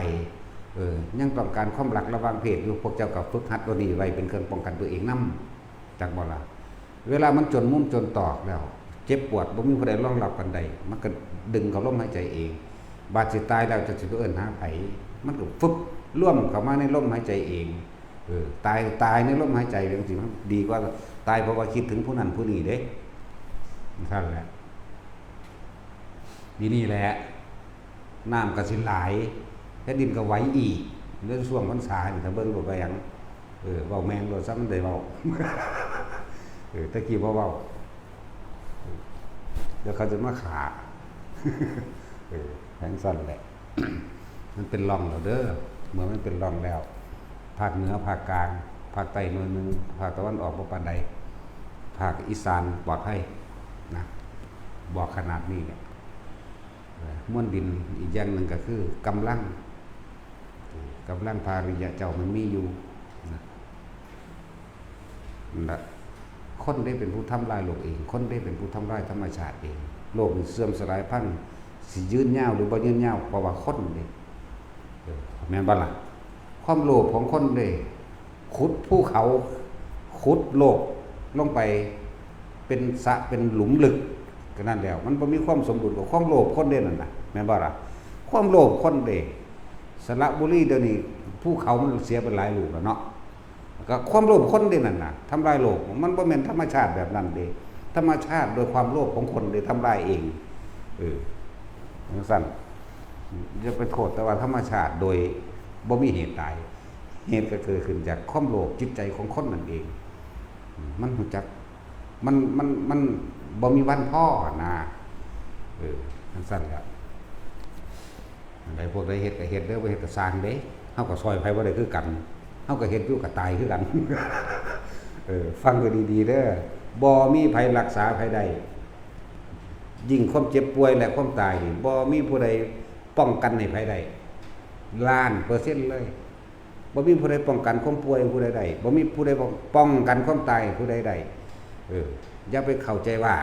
ยังต้องการความรักระหว่างเพศอยู่พวกเจ้าก็ฝึกหัดตัวนี้ไว้เป็นเครื่องป้องกันตัวเองนำจากบ่ล่ะเวลามันจนมุมจนตอกแล้วเจ็บปวดบ่มีผู้ใดรองรับกันใดมันก็ดึงเข้าลมหายใจเองบาดสิตายแล้วจะสิไปเอิ้นหาไผมันก็ฟึบร่วมเข้ามาในลมหายใจเองตายในลมหายใจจังซี่มันดีกว่าตายเพราะว่าคิดถึงผู้นั้นผู้นี้เด้นั่นแหละนี่แหละน้ำก็สิไหลแผ่นดินก็ไหวอีกเรื่องช่วงพรรษานี่ถ้าเบิ่งบ่ไปหยังเว้าแม่งโลดซะมันได้เว้าตะกี้บ่เว้าเดี๋ยวเขาจะมาขาแพงสั่นแหละ มันเป็นร่องแล้วเด้อเมื่อมันเป็นร่องแล้วภาคเหนือภาคกลางภาคใต้หน่อยนึงภาคตะวันออกบ่ปานใดภาคอีสานปลอดภัยนะบอกขนาดนี้เนี่ยม้วนดินอีกอย่างหนึ่งก็คือกำลังภาริยะเจ้ามันมีอยู่นะคนได้เป็นผู้ทำลายโลกเองคนได้เป็นผู้ทำลายธรรมชาติเองโลกมันเสื่อมสลายพังสิยืนยาวหรือบ่ยืนยาวเพราะว่าคนเด้แม่นบ่ล่ะความโลภของคนเด้ขุดภูเขาขุดโลกลงไปเป็นสระเป็นหลุมลึกก็นั่นแล้วมันบ่มีความสมดุลกับความโลภคนเด้นั่นน่ะแม่นบ่ล่ะความโลภคนเด้สระบุรีเดี๋ยวนี้ภูเขามันเสียเป็นหลายลูกแล้วเนาะก็ความโลภคนเด้นั่นน่ะทำลายโลกมันบ่แม่นธรรมชาติแบบนั้นเด้ธรรมชาติโดยความโลภของคนได้ทำลายเองจังซั่นอย่าไปโทษแต่ว่าธรรมชาติโดยบ่มีเหตุตายเหตุก็เกิดขึ้นจากความโลภจิตใจของคนนั่นเองมันรู้จักมันบ่มีวันพ่อนะจังซั่นครับอันใดพวกใดเฮ็ดก็เฮ็ดเด้อบ่เฮ็ดก็สร้างเด้เฮาก็ซอยไผบ่ได้คือกันเฮาก็เฮ็ดอยู่ก็ตายคือกันฟังก็ดีๆเด้อบ่มีไผรักษาไผได้ยิ่งความเจ็บป่วยและความตายนี่บ่มีผู้ใดป้องกันให้ไผได้1,000,000%เลยบ่มีผู้ใดป้องกันความป่วยผู้ใดได้บ่มีผู้ใดป้องกันความตายผู้ใดได้อย่าไปเข้าใจว่า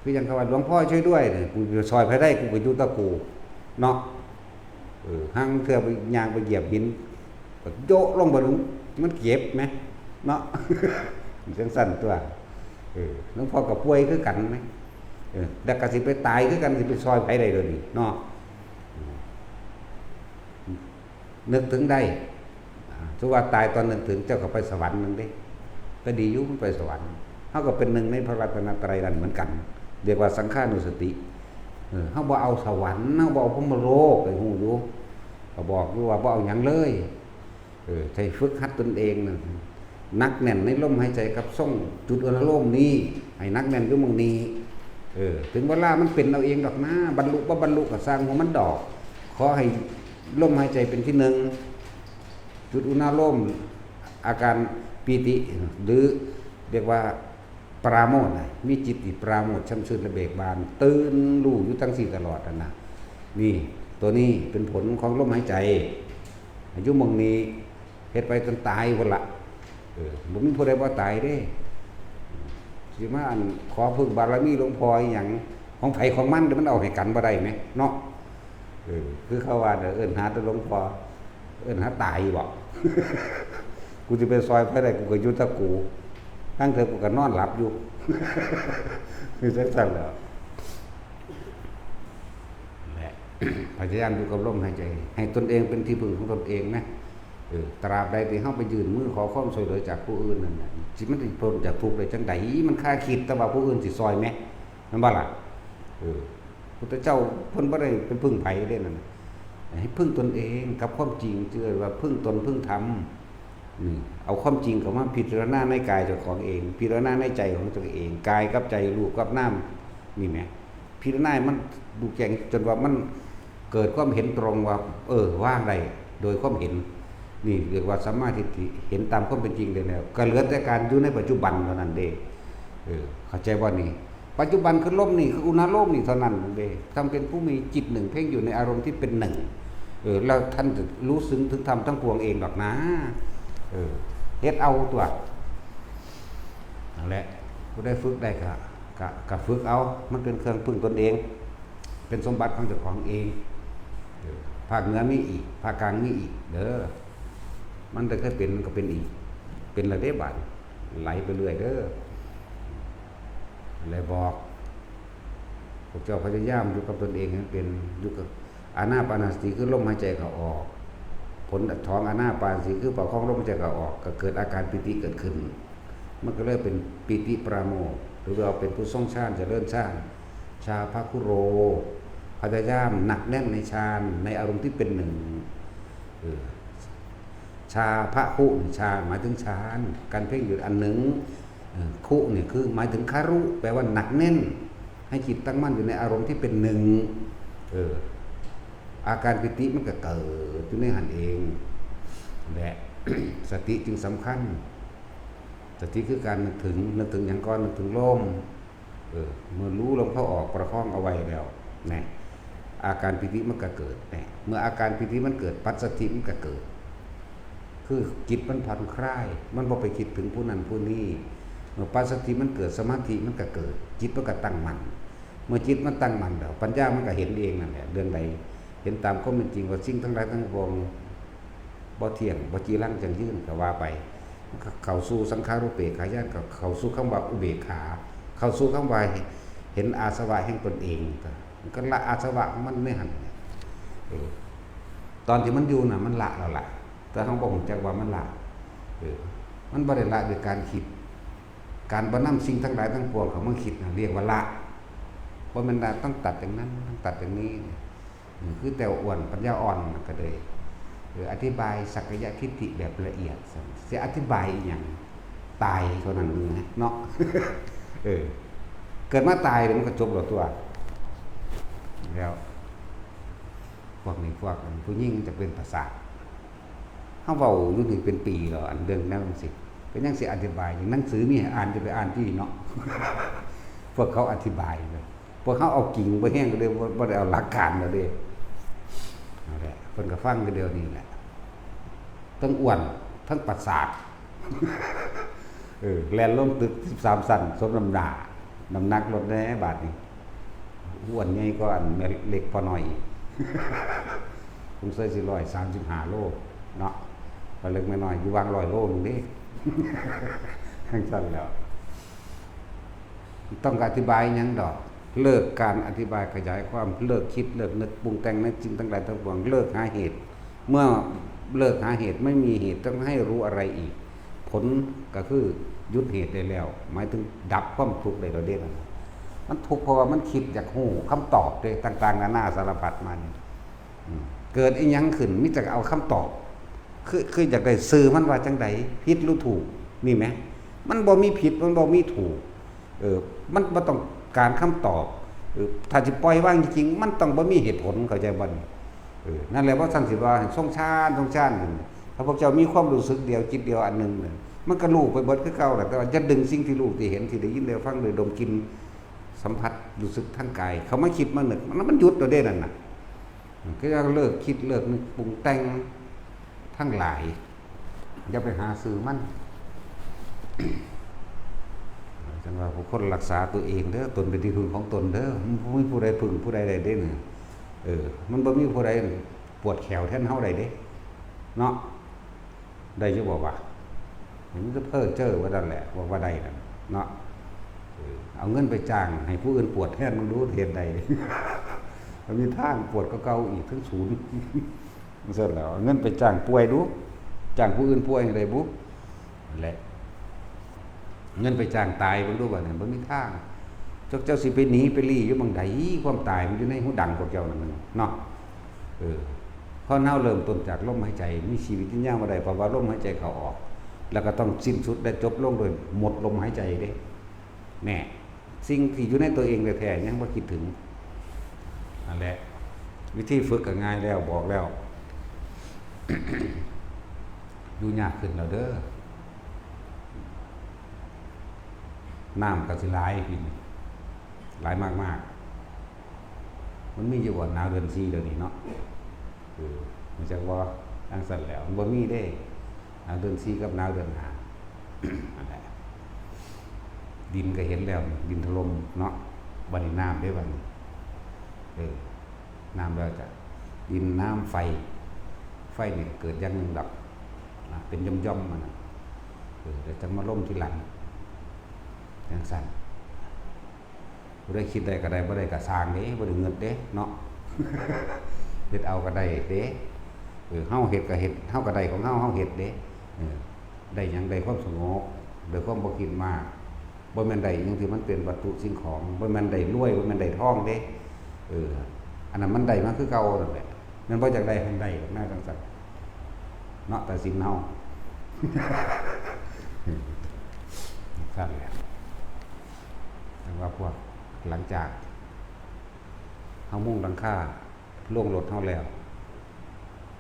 คือจังคำว่าหลวงพ่อช่วยด้วยนี่กูจะซอยไผได้กูก็อยู่ตะกูเนาะหังเทื่อไปย่างไปเหยียบหินก็โยะลงบ่ถึงมันเจ็บมั้ยเนาะจังซั่นตัวหลวงพ่อก็ป่วยคือกันมั้ยแต่ก็สิไปตายคือกันสิไปซอยไผได้เด้อนี่เนาะนึกถึงได้สมมุติว่าตายตอนนึกถึงเจ้าก็ไปสวรรค์นึงเด้ก็ดีอยู่มันไปสวรรค์เฮาก็เป็นหนึ่งในพระรัตนตรัยนั่นเหมือนกันเรียกว่าสังฆานุสติเฮาบ่เอาสวรรค์เฮาบ่เอาพรหมโลกไปฮู้อยู่ก็บอกอยู่ว่าบ่เอาหยังเลยใช้ฝึกหัดตนเองน่ะนักแน่นในลมหายใจกับส่งจุดอนุโลมนี้ให้นักแน่นอยู่หม้องนี้ถึงเวลามันเป็นเอาเองดอกนะบรรลุบ่บรรลุก็สร้างหัวมันดอกขอให้ลมหายใจเป็นที่หนึ่งจุดอุณาโลมอาการปีติหรือเรียกว่าปราโมทย์มีจิตติปราโมทย์ช่ำชื่นและเบิกบานตื่นรู้อยู่ทั้งสี่ตลอดนะนี่ตัวนี้เป็นผลของลมหายใจอายุมงนี้เฮ็ดไปจนตายพุ่นละบ่มีผู้ใดบ่ตายเด้สิมาอันขอพึ่งบารมีหลวงพ่ออีหยังของไผของมันเดี๋ยวมันเอาให้กันบ่ได้แหมเนาะคือเขาว่าเอิ้นหาแต่หลวงพ่อเอิ้นหาตายบ่ กูสิไปซอยไผได้กูก็อยู่ตะกูทั้งเธอกูก็นอนหลับอยู่ คือจังซั่นแหละพยายามอยู่กับลมหายใจให้ตนเองเป็นที่พึ่งของตนเองนะตราบใดที่เฮาไปยืนมือขอความช่วยเหลือจากผู้อื่นนั่นน่ะสิมันสิพ้นจากทุกข์ได้จังได๋มันคาคิดแต่ว่าผู้อื่นสิซอยแหมแม่นบ่ล่ะพุทธเจ้าเพิ่นบ่ได้เป็นพึ่งไผเด้นั่นน่ะให้พึ่งตนเองกับความจริงเชื่อว่าพึ่งตนพึ่งธรรมนี่เอาความจริงเข้ามาพิจารณาในกายเจ้าของเองพิจารณาในใจของตัวเองกายกับใจรูปกับนามนี่แหมพิจารณามันดูแจ้งจนว่ามัน เกิดความเห็นตรงว่าว่างได้โดยความเห็นนี่เรียกว่าสัมมาทิฏฐิเห็นตามความเป็นจริงได้แล้วก็เหลือแต่การอยู่ในปัจจุบันเท่านั้นเด้เข้าใจว่านี่ปัจจุบันคือลมนี่คืออุณโลมนี่เท่านั้นเด้ทำเป็นผู้มีจิตหนึ่งเพ่งอยู่ในอารมณ์ที่เป็นหนึ่งแล้วท่านจะรู้ซึ้งถึงธรรมทั้งปวงเองหรอกนะเฮ็ดเอาตัวนั่นแหละผู้ได้ฝึกได้ก็ฝึกเอามันเป็นเครื่องพึ่งตนเองเป็นสมบัติของเจ้าของเองภาคเหนือมีอีกภาคกลางมีอีกเด้อมันจะเคยเป็นก็เป็นอีกเป็นระดับบัดไหลไปเรื่อยเด้อเลยบอกพวกเจ้าพยายามอยู่กับตนเองให้เป็นอยู่กับอานาปานสติคือลมหายใจเข้าออกผลท้องอานาปานสติคือประคองลมหายใจเข้าออกก็เกิดอาการปิติเกิดขึ้นมันก็เลยเป็นปิติปราโมทย์หรือเราเป็นผู้ทรงฌานเจริญฌานชาภคุโรพยายามหนักแน่นในฌานในอารมณ์ที่เป็นหนึ่งชาภคุชาหมายถึงฌานการเพ่งอยู่อันหนึ่งคุเนี่ยคือหมายถึงคารุแปลว่าหนักแน่นให้จิตตั้งมั่นอยู่ในอารมณ์ที่เป็นหนึ่งอาการปิติมันก็เกิดอยู่ในหันเองและ สติจึงสำคัญสติคือการนึกถึงอย่างก่อนนึกถึงลมเมื่อรู้ลมเข้าออกประคองเอาไว้แล้วนะอาการปิติมันก็เกิดนะเมื่ออาการปิติมันเกิดปัสสติมันก็เกิดคือจิตมันผ่อนคลายมันบ่ไปคิดถึงผู้นั้นผู้นี้เมื่อปัสสติมันเกิดสมาธิมันก็เกิดจิตมันก็ตั้งมั่นเมื่อจิตมันตั้งมั่นแล้วปัญญามันก็เห็นเองนั่นแหละเรื่องใดเห็นตามความเป็นจริงว่าสิ่งทั้งหลายทั้งปวงบ่เที่ยงบ่จีรังจังยืนก็ว่าไปเข้าสู่สังขารุปเปกขายานเข้าสู่คำว่าอุเบกขาเข้าสู่คำว่าเห็นอาสวะแห่งตนเองมันก็ละอาสวะมันไม่หันตอนที่มันอยู่น่ะมันละแล้วล่ะแต่เขาบอกจักว่ามันละมันบ่ได้ละด้วยการคิดการบ่นำสิ่งทั้งหลายทั้งปวงเขามาคิดเรียกว่าละเพราะมันต้องตัดอย่างนั้นต้องตัดอย่างนี้คือแต่อ้วนปัญญาอ่อนก็เลยอธิบายสักกายทิฏฐิแบบละเอียดจะอธิบายอย่างตายเท่านั้นนะเนาะเกิดมาตายมันก็จบแล้วตัวแล้วพวกนี้พวกผู้ยิ่งจะเป็นประสาทเขาเว้าอยู่นี่เป็นปีแล้วอันเรื่องนั้นสิเป็นยังสิอธิบายอย่างหนังสือมีให้อ่านจะไปอ่านที่เนาะ พวกเขาอธิบายเลยพวกเขาเอากิ่งไปแห้งก็เลยบ่ได้เอาหลักการแล้วเด้นั่นแหละเพิ่นก็ฟังกันเดียวนี้แหละทั้งอ้วนทั้งประสาท แล่นลงตึก13ชั้นสมน้ำหน้าน้ำหนักลดแน่บาดนี้อ้วนใหญ่กว่าอันเล็กพอหน่อย ผมใส่สิ135 โลเนาะพอเล็กไม่น้อยอยู่วาง100 โลนึงเด้ ทั้งชั้นแล้วต้องอธิบายหยังดอกเลิกการอธิบายขยายความเลิกคิดเลิกนึกปรุงแต่งในจริงทั้งหลายทั้งปวงเลิกหาเหตุเมื่อเลิกหาเหตุไม่มีเหตุต้องให้รู้อะไรอีกผลก็คือยุดเหตุได้แล้วหมายถึงดับความทุกข์ได้เราได้มันทุกข์เพราะว่ามันคิดอยากหูคำตอบเลยต่างๆนานาสารพัดมันเกิดอีหยังขึ้นมิจะเอาคำตอบคืออยากได้สื่อมันว่าจังใดผิดหรือถูกนี่ไหมมันบ่มีผิดมันบ่มีถูกมันบ่ต้องการคำตอบถ้าจะปล่อยว่างจริงๆมันต้องบ่มีเหตุผลเข้าใจบ่นั่นแหละว่าท่านสิว่าทรงชาติถ้าพวกเจ้ามีความรู้สึกเดียวจิตเดียวอันนึงมันก็รู้ไปเบิดคือเก่าแหละแต่ว่าจะดึงสิ่งที่รู้ที่เห็นที่ได้ยินได้ฟังได้ดมกลิ่นสัมผัสรู้สึกทางกายเขาไม่คิดมานึกมันหยุดตัวเด่นนั่นน่ะก็เลิกคิดเลิกนึกปรุงแต่งทั้งหลายอย่าไปหาซื้อมันจังว่าผู้คนรักษาตัวเองเด้อตนเป็นที่พึ่งของตนเด้อไม่มีผู้ใดพึ่งผู้ใดใดเด้เนี่ยมันบ่มีผู้ใดปวดแขวแทนเฮาได้เด้เนาะได้จะบอกว่ามันก็เพ้อเจ้อว่านั่นแหละบอกว่าได้นั่นเนาะเอาเงินไปจ้างให้ผู้อื่นปวดแทนมันรู้เหตุใด มันมีทางปวดก็เก่าอีกทั้งศูนย์มันเสร็จแล้วเงินไปจ้างป่วยดูจ้างผู้อื่นป่วยอะไรบุ๊นั่นแหละเงินไปจ้างตายมันรู้ว่าเนี่ยมันมีทางเจ้าสิไปหนีไปลี้อยู่บางใดความตายมันอยู่ในหูดังของเจ้านั่นเนาะพอเน่าเริ่มต้นจากลมหายใจมีชีวิตที่ยาวมาได้เพราะว่าลมหายใจเข้าออกแล้วก็ต้องสิ้นสุดและจบลงโดยหมดลมหายใจเด้แน่สิ่งที่อยู่ในตัวเองแท้ๆยังบ่คิดถึงนั่นแหละ วิธีฝึกก็ง่ายแล้วบอกแล้ว อยู่ยากขึ้นแล้วเด้อน้ำก็สิหลายปีนี้หลายมากๆมันมีอยู่ก่อนหนาวเดือน4เดี๋ยวนี้เนาะมันจักว่าจังซั่นแล้วมันบ่มีเด้หนาวเดือน4กับหนาวเดือน5 นั่นแหละดินก็เห็นแล้วดินถล่มเนาะบัดนี้น้ำได้บัดนี้น้ำแล้วจะดินน้ำไฟเนี่ยเกิดอย่างหนึ่งดับเป็นย่อมๆมันเดี๋ยวจะมาล่มทีหลังอย่างสั่นบ่ได้คิดได้ก็ได้บ่ได้ก็สร้างเด้บ่ได้เงินเด้เนาะ เฮ็ดเอาก็ได้เด้เฮาเฮ็ดก็เฮ็ดเฮาก็ได้ของเฮาเฮ็ดเด้ได้หยังได้ความสงบได้ความบ่คิดมากบ่แม่นได้หยังที่มันเป็นวัตถุสิ่งของบ่แม่นได้รวยบ่แม่นได้ทองเด้อันนั้นมันได้มาคือเก่านั่นแหละมันบ่จักได้ให้ได้หน้าจังซั่นเนาะแต่สินเฮา สั่นแหละแต่ว่าพวกหลังจากเฮามุ่งหลังคาล่วงรถเฮาแล้ว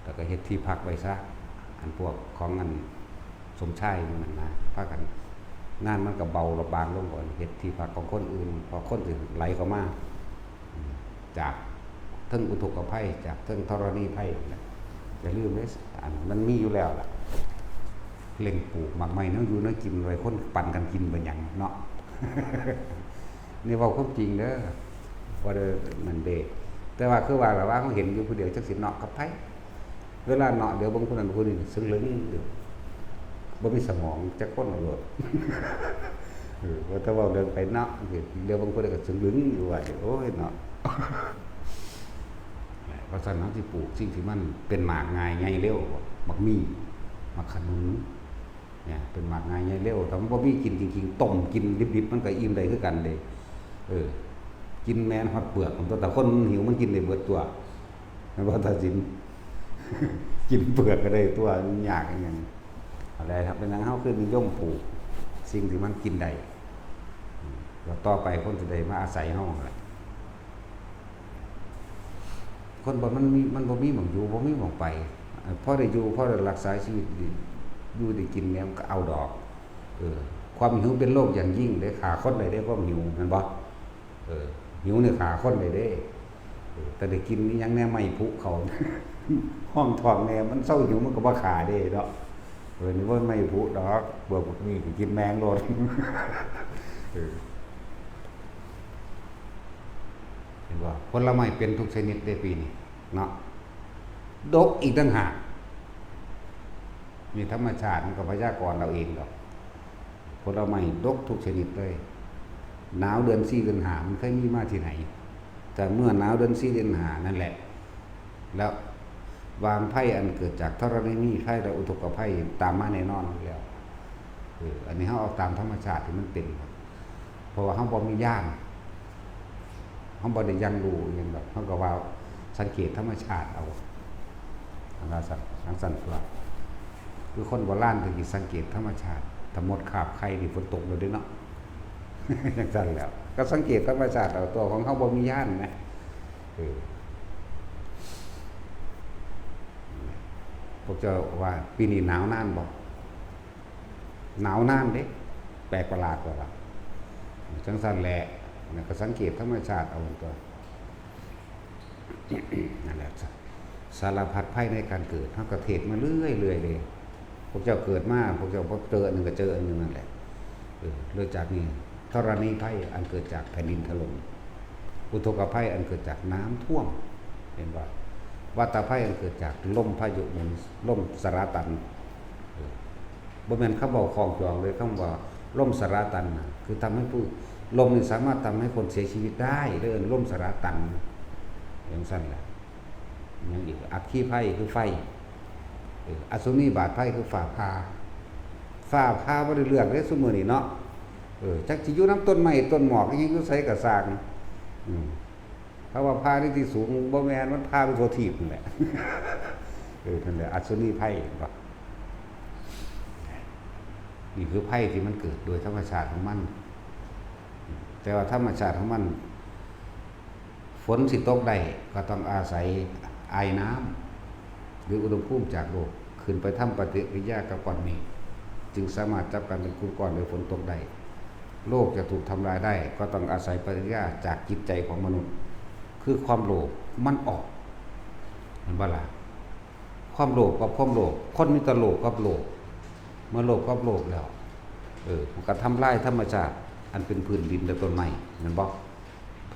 แต่ก็เฮ็ดที่พักไว้ซะอันพวกของอันสมชายมันนะพากันงานมันก็เบาระบางลงก่อนเฮ็ดที่พักของคนอื่นพอคนอื่นไหลเข้ามาจากเทิงอุทกภัยจากเทิงธรณีภัยอย่าลืมเด้อันมันมีอยู่แล้วล่ะเล็งปลูกหมากไม้เนาะอยู่เนาะกินไว้คนปั่นกันกินเป็นหยังเนาะ นี่เว้าความจริงเด้อบ่ได้มันเด้แต่ว่าคือว่าเขาเห็นอยู่ผู้เดียวจักสิเนาะกับไผเวลาเนาะเดี๋ยวบางคนนั้นคนนี้ซึ่งลึงบ่มีสมองจักคนเอาโลด ว่าถ้าเว้าเรื่องไปเนาะเดี๋ยวบางคนก็ซึ่งลึงอยู่ว่าโอ้ยเนาะ เพราะฉะนั้นที่ปลูกสิ่งที่มันเป็นหมากง่ายใหญ่เร็วมักมีมักขนุนเนี่ยเป็นหมากง่ายใหญ่เร็วแต่มันบ่มีกินจริงๆต้มกินดิบๆมันก็อิ่มได้คือกันเด้กินแม้นฮอดเปลือกของตัวแต่คนหิวมันกินได้เบิดตัวมันบ่ตัดสิน กินเปลือกก็ได้ตัวยากอย่างนั้นอะไรครับเป็นหยังเฮาคือนิยมปลูกสิ่งที่มันกินได้แล้วต่อไปคนสิได้มาอาศัยเฮาแหละคนบ่มันบ่มีหม่องอยู่บ่มีหม่องไปพอได้อยู่พอได้รักษาชีวิตอยู่ได้กินแล้วก็เอาดอกความหิวเป็นโรคอย่างยิ่งได้ฆ่าคนได้ความหิวแม่นบ่หิวเนี่ยฆ่าคนได้แต่ได้กินนี่ยังแน่ไม่พุเขา ห้องท้องแน่มันเศร้าหิวมันก็บ่ฆ่าได้ดอกนี่ว่าไม่พุดอกเบื่อพวกนี้ก็กินแมงโลด เห็นบ่ผลไม้เป็นทุกชนิดได้ปีนี้เนาะดกอีกต่างหากมีธรรมชาติมันก็พยากรณ์เราเองดอกผลไม้ดกทุกชนิดเลยหนาวเดือน4เดือน5มันเคยมีมาที่ไหนแต่เมื่อหนาวเดือน4เดือน5นั่นแหละแล้ววางไพ่อันเกิดจากธรณีภัยและอุทกภัยตามมาแน่นอนอยู่แล้วอันนี้เฮาเอาตามธรรมชาติที่มันเป็นเพราะว่าเฮาบ่มีญาณเฮาบ่ได้ยังรู้หยังดอกเฮาก็ว่าสังเกตธรรมชาติเอาทางสั่นตัวคือคนโบราณถึงสิสังเกตธรรมชาติถ้าหมดคาบไข่นี่ฝนตกเลยเด้เนาะ จังซั่นแล้วก็สังเกตธรรมชาติเอาตัวของเฮาบ่มีญาณนะพวกเจ้าว่าปีนี้หนาวนานบ่หนาวนานเด้แปลกประหลาดกว่าล่ะจังซั่นแหละก็สังเกตธรรมชาติเอาตัว นั่นแหละสารพัดภัยในการเกิดเฮาก็เทศมาเรื่อยเลยพวกเจ้าเกิดมาพวกเจ้าเจออันนึงก็เจออันนึงนั่นแหละเรื่องจากนี้ธรณีภัยอันเกิดจากแผ่นดินถล่มอุทกภัยอันเกิดจากน้ำท่วมเห็นบ่วัฏภัยอันเกิดจากลมพายุหมุนลมสราตันบ่แม่นคำเว้าของจองเลยคำว่าลมสราตันคือทำให้ผู้ลมนี่สามารถทำให้คนเสียชีวิตได้เรื่องลมสราตันอย่างสั้นแหละอย่างอีกอัคคีภัยคือไฟอสุนีบาทภัยคือฝ่าพาบ่ได้เลือกเด้ซุมื้อนี้เนาะจักสิอยู่น้ำต้นไม้ต้นหมอกอีหยังอยู่ไสก็สร้างเพราะว่าพานี่ที่สูงบ่แม่นมันพาไปทั่วทีปนั่นแหละ นั่นแหละอสุนีภัยบ่นี่คือภัยที่มันเกิดโดยธรรมชาติของมันแต่ว่าธรรมชาติของมันฝ ฝนสิตกได้ก็ต้องอาศัยไอน้ำหรืออุณหภูมิจากโลกขึ้นไปทำปฏิกิริยากับก้อนเมฆจึงสามารถจับกันเป็นกลุ่มก้อนโดยฝนตกได้โลกจะถูกทำลายได้ก็ต้องอาศัยปฏิกิริยาจากจิตใจของมนุษย์คือความโลภมันออกเห็นบ่ล่ะความโลภกับความโลภคนมีแต่โลภกับโลภเมื่อโลภกับโลภแล้วมันก็ทำลายธรรมชาติอันเป็นพื้นดินและต้นไม้แม่นบ่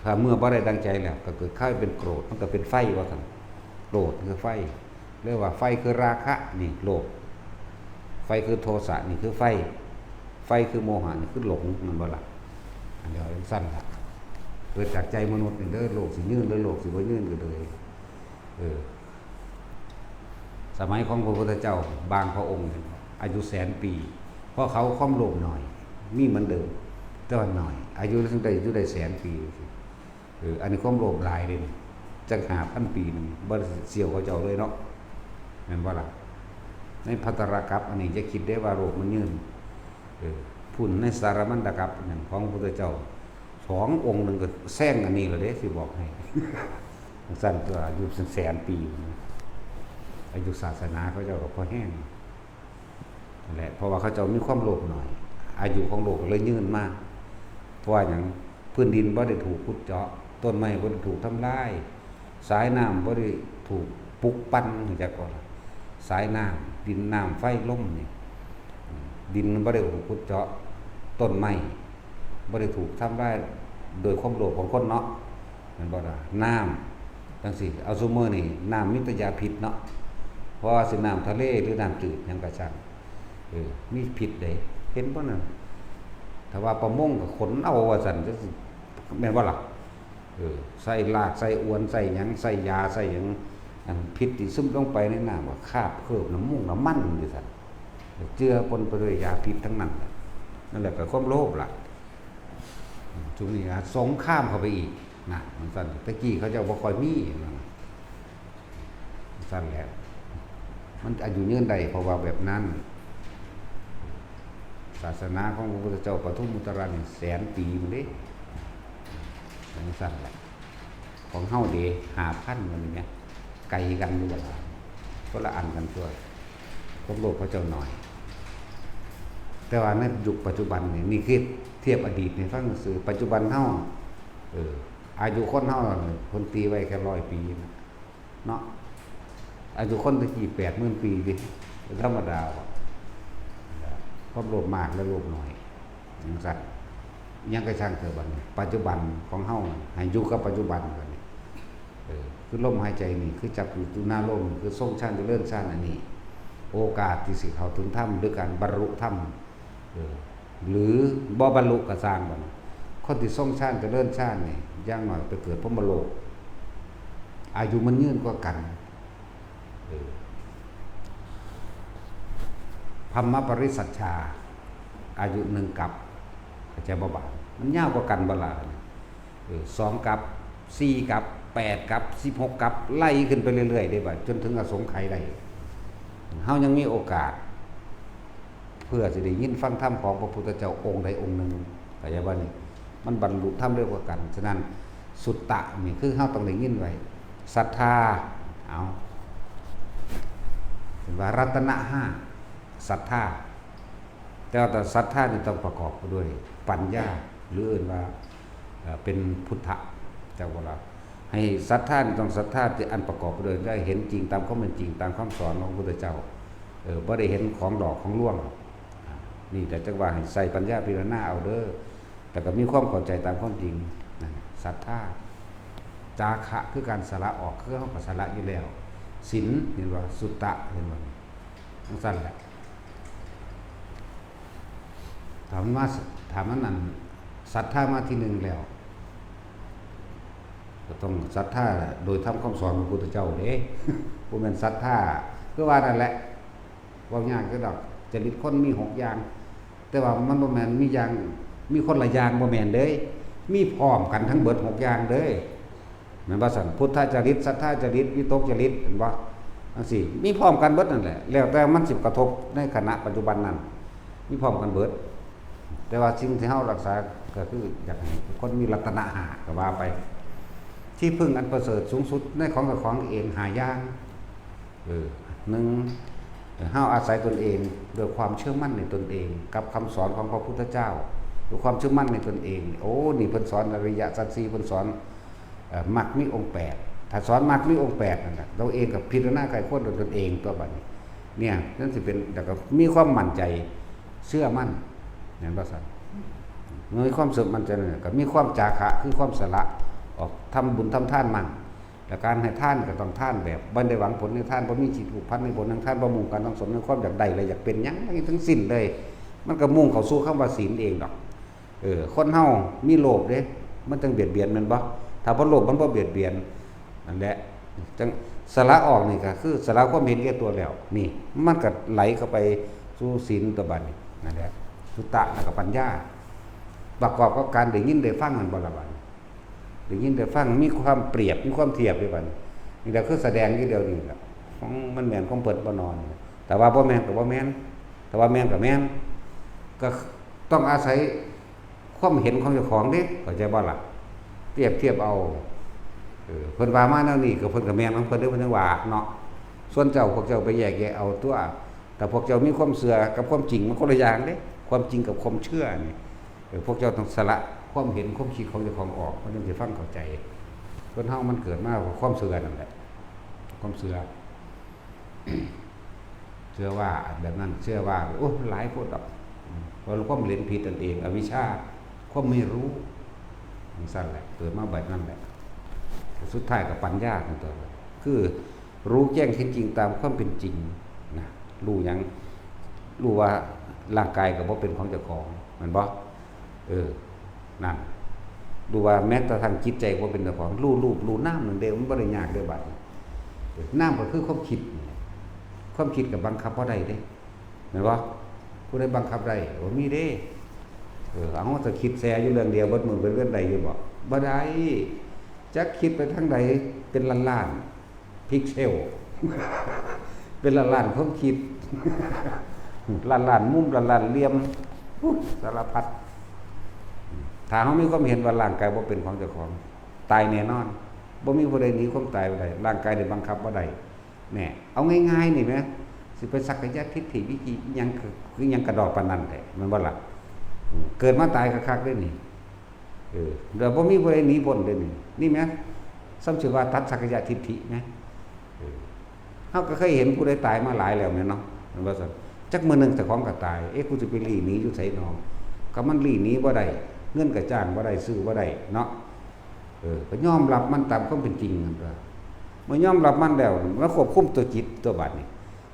ถ้าเมื่อบ่ได้ดังใจแล้วก็เกิดข้าวเป็นโกรธมันก็เป็นไฟว่าซั่นโกรธคือไฟเรียกว่าไฟคือราคะนี่โลภไฟคือโทสะนี่คือไฟไฟคือโมหะนี่คือหลงมันบ่ล่ะอันเดียวสั้นล่ะเกิดจากใจมนุษย์นี่เด้อโลกสิยืนหรือโลกสิบ่ยืนก็เลยสมัยของพระพุทธเจ้าบางพระองค์อายุ100,000 ปีเพราะเขาความโลภหน่อยมีเหมือนเดิมแต่ว่าหน่อยอายุถึงได้100,000 ปีอันนี้ความโลภหลายเด้จัก5,000 ปีนึงบ่เสียวเขาเจ้าเลยเนาะแม่นบ่ล่ะในภัตตรกัปอันนี้จะคิดได้ว่าโลกมันยืนพุ่นในสารมันตกัปนั่นของพระพุทธเจ้า2 องค์นึงก็แซงอันนี้แล้วเด้สิบอกให้สั้นตัวอายุ100,000 ปีอายุศาสนาเขาเจ้าก็พอแห้งนั่นแหละเพราะว่าเขาเจ้ามีความโลภหน่อยอายุของโลกเลยยืนมากเพราะว่าอย่างพื้นดินบ่ได้ถูกขุดเจาะต้นไม้บ่ได้ถูกทำลายสายน้ำบ่ได้ถูกปลุกปั้นจักก่อนสายน้ำดินน้ำไฟลมนี่ดินบ่ได้ถูกขุดเจาะต้นไม้บ่ได้ถูกทำลายโดยความโลภของคนเนาะแม่นบ่ล่ะน้ำจังซี่เอาซุมื้อนี่น้ำมีแต่ยาพิษเนาะเพราะว่าสิน้ำทะเลหรือน้ำจืดหยังก็ช่างมีพิษเด้เห็นบ่นั่นถ้าว่าประมงก็ขนเอาว่าซั่นจังซี่แม่นบ่ล่ะใส่ลากใส่อวนใส่หยังใส่ยาใส่หยังอันพิษที่ซึมลงไปในน้ำว่าคราบเคิบน้ำมูกน้ำมันอยู่ซั่นเจือปนไปด้วยยาพิษทั้งนั้นนั่นแหละก็ความโลภล่ะช่วงนี้สงครามเข้าไปอีกนะมันซั่นตะกี้เขาเจ้าบ่ค่อยมีซั่นแหละมันอายุยืนได้เพราะว่าแบบนั้นศาสนาของพระพุทธเจ้าปฐุมมุตตรนี่100,000 ปีมันเด้มันสั้นแหละของเฮาเด้5,000มันเนี่ยไกลกันอยู่บ่ล่ะคนละอันกันตัวของโลกเขาเจ้าน้อยแต่ว่าในยุคปัจจุบันนี่คือเทียบอดีตให้ฟังซื่อปัจจุบันเฮาอายุคนเฮาคนตีไว้แค่100 ปีเนาะอายุคนตะกี้80,000 ปีดิธรรมดาความโลภมากและโลภน้อยจังซั่นยังก็ช่างเถอะบัดนี้ปัจจุบันของเฮาให้อยู่กับปัจจุบันบัดนี้คือลมหายใจนี่คือจับอยู่หน้าลมคือทรงฌานเจริญฌานอันนี้โอกาสที่สิเข้าถึงธรรมหรือการบรรลุธรรมหรือบ่บรรลุก็สร้างบัดคนที่ทรงฌานเจริญฌานนี่อย่างน้อยไปเกิดพรหมโลกอายุมันยืนกว่ากันธรรมปริสัชชาอายุ1 กับจะบ่บามันยาวกว่ากันบ่ล่ะ2 กับ4 กับ8 กับ16 กับไล่ขึ้นไปเรื่อยๆได้บัดจนถึงอสงไขยได้เฮายังมีโอกาสเพื่อสิได้ยินฟังธรรมของพระพุทธเจ้าองค์ใดองค์หนึ่งเข้าใจบ่นี่มันบรรลุธรรมเร็วกว่ากันฉะนั้นสุตตะนี่คือเฮาต้องได้ยินไว้ศรัทธาเอาเป็นว่ารัตนะ5ศรัทธาแต่ศรัทธานี่ต้องประกอบด้วยปัญญาหรือว่าเป็นพุทธะแต่ว่าให้ศรัทธานี่ต้องศรัทธาที่อันประกอบด้วยได้เห็นจริงตามความเป็นจริงตามคำสอนของพระพุทธเจ้าบ่ได้เห็นของดอกของร่วงนี่แต่จังว่าให้ใส่ปัญญาพิจารณาเอาเด้อแต่ก็มีความเข้าใจตามความจริงนั่นศรัทธาจาคะคือการสละออกคือเฮาก็สละอยู่แล้วศีลเห็นว่าสุตตะเห็นบ่จังซั่นแหละถามมันนั่นศรัทธามาที่หนึ่งแล้วก็ต้องศรัทธาโดยทำคำสอนของพระพุทธเจ้าเด้บ่แม่นศรัทธาคือว่านั่นแหละว่ายากคือดอกจริตคนมี6 อย่างแต่ว่ามันบ่แม่นมีอย่างมีคนละอย่างบ่แม่นเด้มีพร้อมกันทั้งเบิด6 อย่างเด้แม่นบ่ซั่นพุทธจริตศรัทธาจริตวิตกจริตเห็นบ่จังซี่มีพร้อมกันเบิดนั่นแหละแล้วแต่มันสิกระทบในขณะปัจจุบันนั้นมีพร้อมกันเบิดแต่ว่าสิ่งที่เฮารักษาก็คืออยากให้คนมีรัตนะ5ก็ว่าไปเ ที่พึ่งอันประเสริฐสูงสุดในของกับของเองหายากหนึ่งเฮาอาศัยตนเองด้วยความเชื่อมั่นในตนเองกับคำสอนของพระพุทธเจ้าด้วยความเชื่อมั่นในตนเองโอ้นี่เพิ่นสอนอริยสัจสี่เพิ่นสอนมรรคมีองค์8ถ้าสอนมรรคมีองค์8นั่นน่ะเราเองกับพิจารณาไกลควรตนเองตัวบัดนี้เนี่ยนั่นสิเป็นแต่ก็มีความมั่นใจเชื่อมั่นเห็นบ่ซั่นมีความเสื่อมมั่นใจเนี่ยก็มีความจาคะคือความสละออกทำบุญทำทานมั่นแต่การให้ท่านก็ต้องท่านแบบบ่ได้หวังผลในท่านบ่มีจิตผูกพันในผลทางท่านบ่มุ่งการต้องสมในความอยากได้เลยอยากเป็นหยังทั้งสิ้นเลยมันก็มุ่งเข้าสู่คำว่าศีลเองดอกคนเฮามีโลภเด้มันจังเบียดเบียนแม่นบ่ถ้าบ่โลภมันบ่เบียดเบียนนั่นแหละจังสละออกนี่ก็คือสละความเห็นแก่ตัวแล้วนี่มันก็ไหลเข้าไปสู่ศีลตัวบัดนี้นั่นแหละสุตตะแล้วก็ปัญญาประกอบกับการได้ยินได้ฟังมันบ่ละบัดได้ยินได้ฟังมีความเปรียบมีความเทียบด้วยบัดนี่แหละคือแสดงอยู่เดียวนี่ล่ะของมันแม่นของเพิ่นบ่นอนแต่ว่าบ่แม่นก็บ่แม่นแต่ว่าแม่นก็แม่นก็ต้องอาศัยความเห็นของเจ้าของเด้เข้าใจบ่ล่ะเปรียบเทียบเอาเพิ่นว่ามาแนวนี้ก็เพิ่นก็แม่นของเพิ่นเด้อเพิ่นจังว่าเนาะส่วนเจ้าพวกเจ้าไปแยกแยะเอาตัวแต่พวกเจ้ามีความเชื่อกับความจริงมันคนละอย่างเด้ความจริงกับความเชื่อนี่พวกเจ้าต้องสละความเห็นความคิดของเจ้าของออกมันจึงสิฟังเข้าใจคนเฮามันเกิดมาจากความเชื่อนั่นแหละความเชื่อ เชื่อว่าแบบนั้นเชื่อว่าโอ้หลายคนดอกเพราะความเห็นผิดนั่นเองอวิชชาความไม่รู้มันสั้นแหละเกิดมาแบบนั้นแหละสุดท้ายกับปัญญาทั้งตัวคือรู้แจ้งเห็นจริงตามความเป็นจริงนะรู้หยังรู้ว่าร่างกายก็บ่เป็นของเจ้าของแม่นบ่นั่นรู้ว่าแม้แต่ทางจิตใจบ่เป็นเจ้าของรู้รูปรู้นามนั่นเด้มันบ่ได้ยากเด้อบัดนามก็คือความคิดกับบังคับบ่ได้เด้แม่นบ่ผู้ใดบังคับได้บ่มีเด้เอาจะคิดแซ่อยู่เรื่องเดียวเบิดมื้อเป็นเรื่องใดอยู่บ่ได้จักคิดไปทางใดเป็นล้านๆพิกเซล เป็นล้านๆความคิด ล้านๆมุมล้านๆเหลี่ยมสารพัดถ้าเฮามีความเห็นว่าร่างกายบ่เป็นของเจ้าของตายแน่นอนบ่มีผู้ใดหนีความตายบ่ได้ร่างกายได้บังคับบ่ได้แหน่เอาง่ายๆนี่แหมสิไปสักกายทิฏฐิวิจิหยังคือหยังกระดอกปานนั้นแท้มันบ่ล่ะเกิดมาตายคักๆเด้นี่เดี๋ยวบ่มีผู้ใดหนีพ้นเด้นี่แหมซ้ำชื่อว่าทัศสักยทิฏฐิแหมเฮาก็เคยเห็นผู้ใดตายมาหลายแล้วแม่นเนาะมันว่าซั่นจักมื้อนึงเจ้าของก็ตายกูสิไปหลีหนีอยู่ไสเนาะก็มันหลีหนีบ่ได้เงินก็จ้างบ่ได้ซื้อบ่ได้เนาะก็ยอมรับมันตามความเป็นจริงนั่นล่ะเมื่อยอมรับมันแล้วมันควบคุมตัวจิตตัวบัดนี่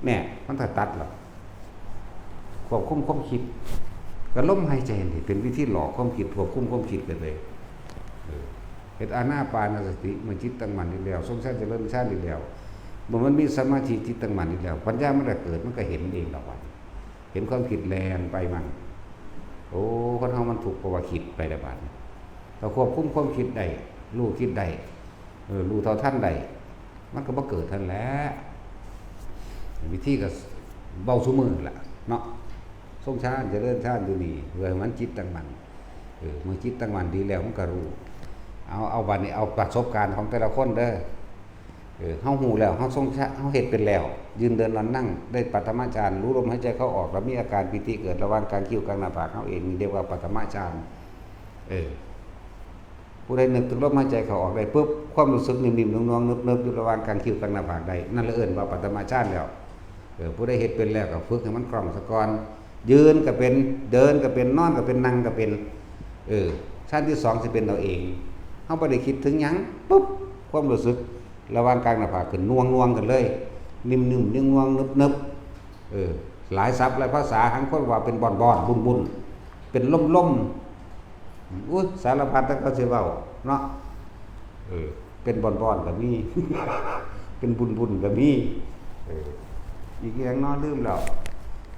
แน่มันถ้าตัดแล้วควบคุมความคิดก็ลมหายใจนี่เป็นวิธีหลอกความคิดควบคุมความคิดกันเลยเฮ็ดอานาปานสติมันจิตตั้งมั่นนี่แล้วทรงฌานเจริญฌานนี่แล้วเมื่อมันมีสมาธิจิตตั้งมั่นนี่แล้วปัญญามันก็เกิดมันก็เห็นเองดอกว่าเห็นความคิดแล่นไปมันโอ้คนเฮามันถูกเพราะว่าคิดไปแล้วบัดนี้ถ้าควบคุมความคิดได้รู้คิดได้รู้เท่าทันได้มันก็บ่เกิดทันแล้ววิธีก็เบาซุมือล่ะเนาะทรงฌานเจริญฌานอยู่นี่เพื่อให้มันจิตตั้งมั่นเมื่อจิตตั้งมั่นดีแล้วมันก็รู้เอาบัดนี้เอาประสบการณ์ของแต่ละคนเด้อเฮาฮู้แล้วเฮาทรงฌานเฮาเฮ็ดเป็นแล้วยืนเดินนอนนั่งได้ปฐมฌานรู้ลมหายใจเข้าออกแล้วมีอาการปิติเกิดระหว่างกลางคิ้วกลางหน้าผากเฮาเองนี่เรียกว่าปฐมฌานผู้ใดนึกถึงลมหายใจเข้าออกได้ปุ๊บความรู้สึกนิ่มๆนวลๆนึบๆอยู่ระหว่างกลางคิ้วกลางหน้าผากได้นั่นละเอิ้นว่าปฐมฌานแล้วผู้ใดเฮ็ดเป็นแล้วก็ฝึกให้มันคล่องซะก่อนยืนก็เป็นเดินก็เป็นนอนก็เป็นนั่งก็เป็นฌานที่2สิเป็นเอาเองเฮาบ่ได้คิดถึงหยังปุ๊บความรู้สึกระหว่างกลางหน้าผากขึ้นนวงๆกันเลยนิ่มๆนิ่งวงนึบๆหลายศัพท์หลายภาษาหังคนว่าเป็นบ่อนๆบุญๆเป็นล่มๆอุ๊ยสารพัดแต่เขาสิเว้าเนาะเป็นบ่อนๆก็มี เป็นบุญๆก็มีอีกอย่างน้อลืมแล้ว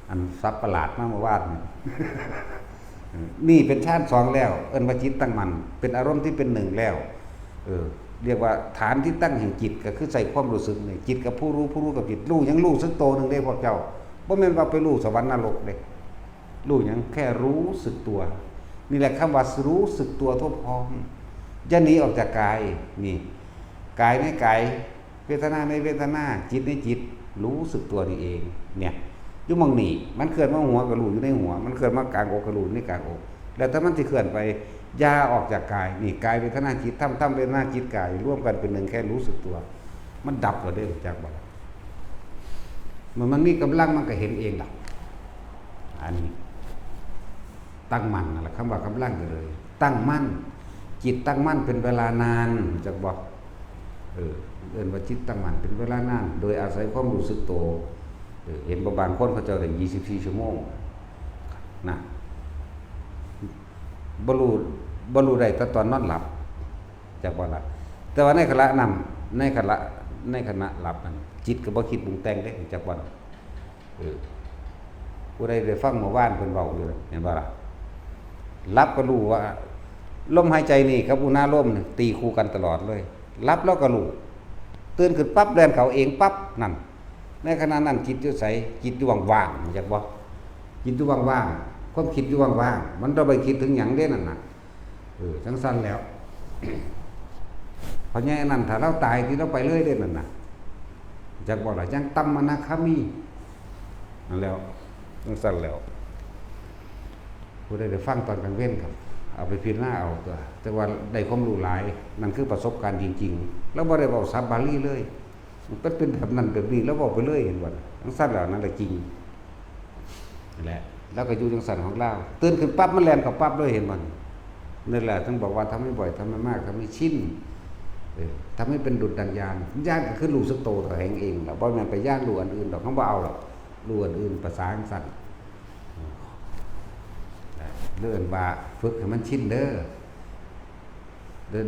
อันศัพท์ประหลาดมากเมื่อวานนี่เป็นฌาน2แล้วเอิ้นว่าจิตตั้งมั่นเป็นอารมณ์ที่เป็น1แล้วเรียกว่าฐานที่ตั้งแห่งจิตก็คือใส่ความรู้สึกนี่จิตกับผู้รู้กับจิตรู้ยังรู้สึกโตนึงได้พวกเจ้าบ่แม่นว่าไปรู้สวรรค์นรกเด้รู้หยังแค่รู้สึกตัวนี่แหละคำว่ารู้สึกตัวทั่วพร้อมอย่าหนีออกจากกายนี่ กายในกายเวทนาในเวทนาจิตในจิตรู้สึกตัวนี่เองเนี่ยอยู่มองนี่มันเคลื่อนมาหัวกระรู้อยู่ในหัวมันเคลื่อนมากลางอกกระรู้ในกลางอกแล้วถ้ามันสิเคลื่อนไปยาออกจากกายนี่กายเวทนาจิตทำเวทนาจิตกายร่วมกันเป็นหนึ่งแค่รู้สึกตัวมันดับก็ได้จากบ่มันมีกำลังมันก็เห็นเองดับอันนี้ตั้งมั่นนั่นแหละคำว่ากำลังเลยตั้งมั่นจิตตั้งมั่นเป็นเวลานานจากบอกเอิ้นว่าจิตตั้งมั่นเป็นเวลานานโดยอาศัยความรู้สึกตัวเห็นบางคนเขาเจ้าได้24ชั่วโมงนะบรรลุได้แต่ตอนนอนหลับจากบ่หลับแต่ว่าในขณะนำในขณะหลับนั้นจิตก็บ่คิดปรุงแต่งได้จากบ่ผู้ใดได้ฟังเมื่อวานเพิ่นเว้าอยู่เห็นบ่ล่ะหลับก็รู้ว่าลมหายใจนี่กับอุณาลมนี่ตีคู่กันตลอดเลยหลับแล้วก็รู้ตื่นขึ้นปั๊บแล่นเข้าเองปั๊บนั่นในขณะนั้นจิตอยู่ไสจิตอยู่ว่างๆจากบ่จิตอยู่ว่างๆความคิดอยู่ว่างๆมันต้องไปคิดถึงหยังเด้นั่นน่ะจังซั่นแล้ว เพราะงั้นนั่นถ้าเราตายที่เราไปเลยเด้นั่นน่ะจากบ่ล่ะยังตัมมนะคามีนั่นแล้วจังซั่นแล้วผู้ใดได้ฟังตอนกลางเว้นครับเอาไปพิจารณาเอาตัวแต่ว่าได้ความรู้หลายนั่นคือประสบการณ์จริงๆแล้วบ่ได้เว้าศัพท์บาลีเลยมันเป็นแบบนั้นแบบนี้แล้วเว้าไปเลยเห็นบ่จังซั่นแล้วนั่นแหละจริงนั่นแหละแล้วก็อยู่จังซั่นของเราตื่นขึ้นปั๊บมันแล่นเข้าปั๊บเลยเห็นบ่นั่นแหละถึงบอกว่าทำให้บ่อยทำให้มากทำให้ชินทำให้เป็นดุจดังยานย่านก็คือรู้สึกโตตัวเองแล้วบ่แม่นไปย่านรู้อันอื่นดอกเฮาบ่เอาหรอกรู้อันอื่นภาษาจังซั่นเลื่อนว่าฝึกให้มันชินเด้อ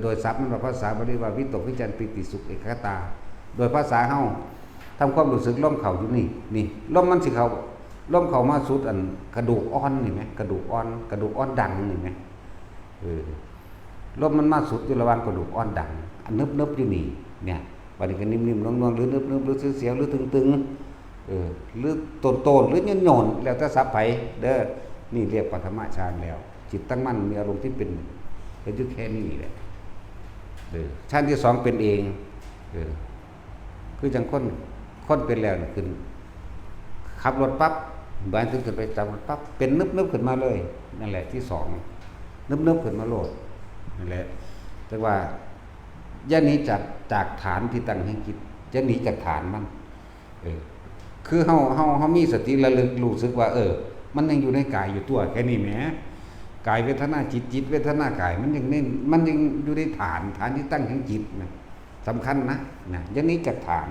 โดยศัพท์มันว่าภาษาบาลีว่าวิตกวิจารปิติสุขเอกคตาโดยภาษาเฮาทำความรู้สึกลมเข้าอยู่นี่ลมมันสิเข้าลมเข้ามาสุดอันกระดูกอ่อนนี่มั้ยกระดูกอ่อนดังนี่มั้ยลมมันมาสุดอยู่ระหว่างกระดูกอ่อนดังอันนึบๆอยู่นี่เนี่ยบัดนี้ก็นิ่มๆนวลๆหรือนึบๆหรือเสียวๆหรือตึงๆหรือโตนๆหรือโยนๆแล้วแต่ศัพท์ไผเด้อนี่เรียกปฐมฌานแล้วจิตตั้งมั่นมีอารมณ์ที่เป็นอยู่แค่นี้แหละฌานที่สองเป็นเองคือจังคนเป็นแล้วนี่ขึ้นขับรถปั๊บบ้านถึงขึ้นไปจับรถปั๊บเป็นนึบๆขึ้นมาเลยนั่นแหละที่สองนึบๆขึ้นมาโลดนั่นแหละแต่ว่าอย่าหนีจากฐานที่ตั้งให้จิตอย่าหนีจากฐานมันคือเฮามีสติระลึกรู้สึกว่ามันยังอยู่ในกายอยู่ตัวแค่นี้แหมกายเวทนาจิตเวทนากายมันยังอยู่ในฐานที่ตั้งของจิตนะสำคัญนะอย่างนี้จากฐาน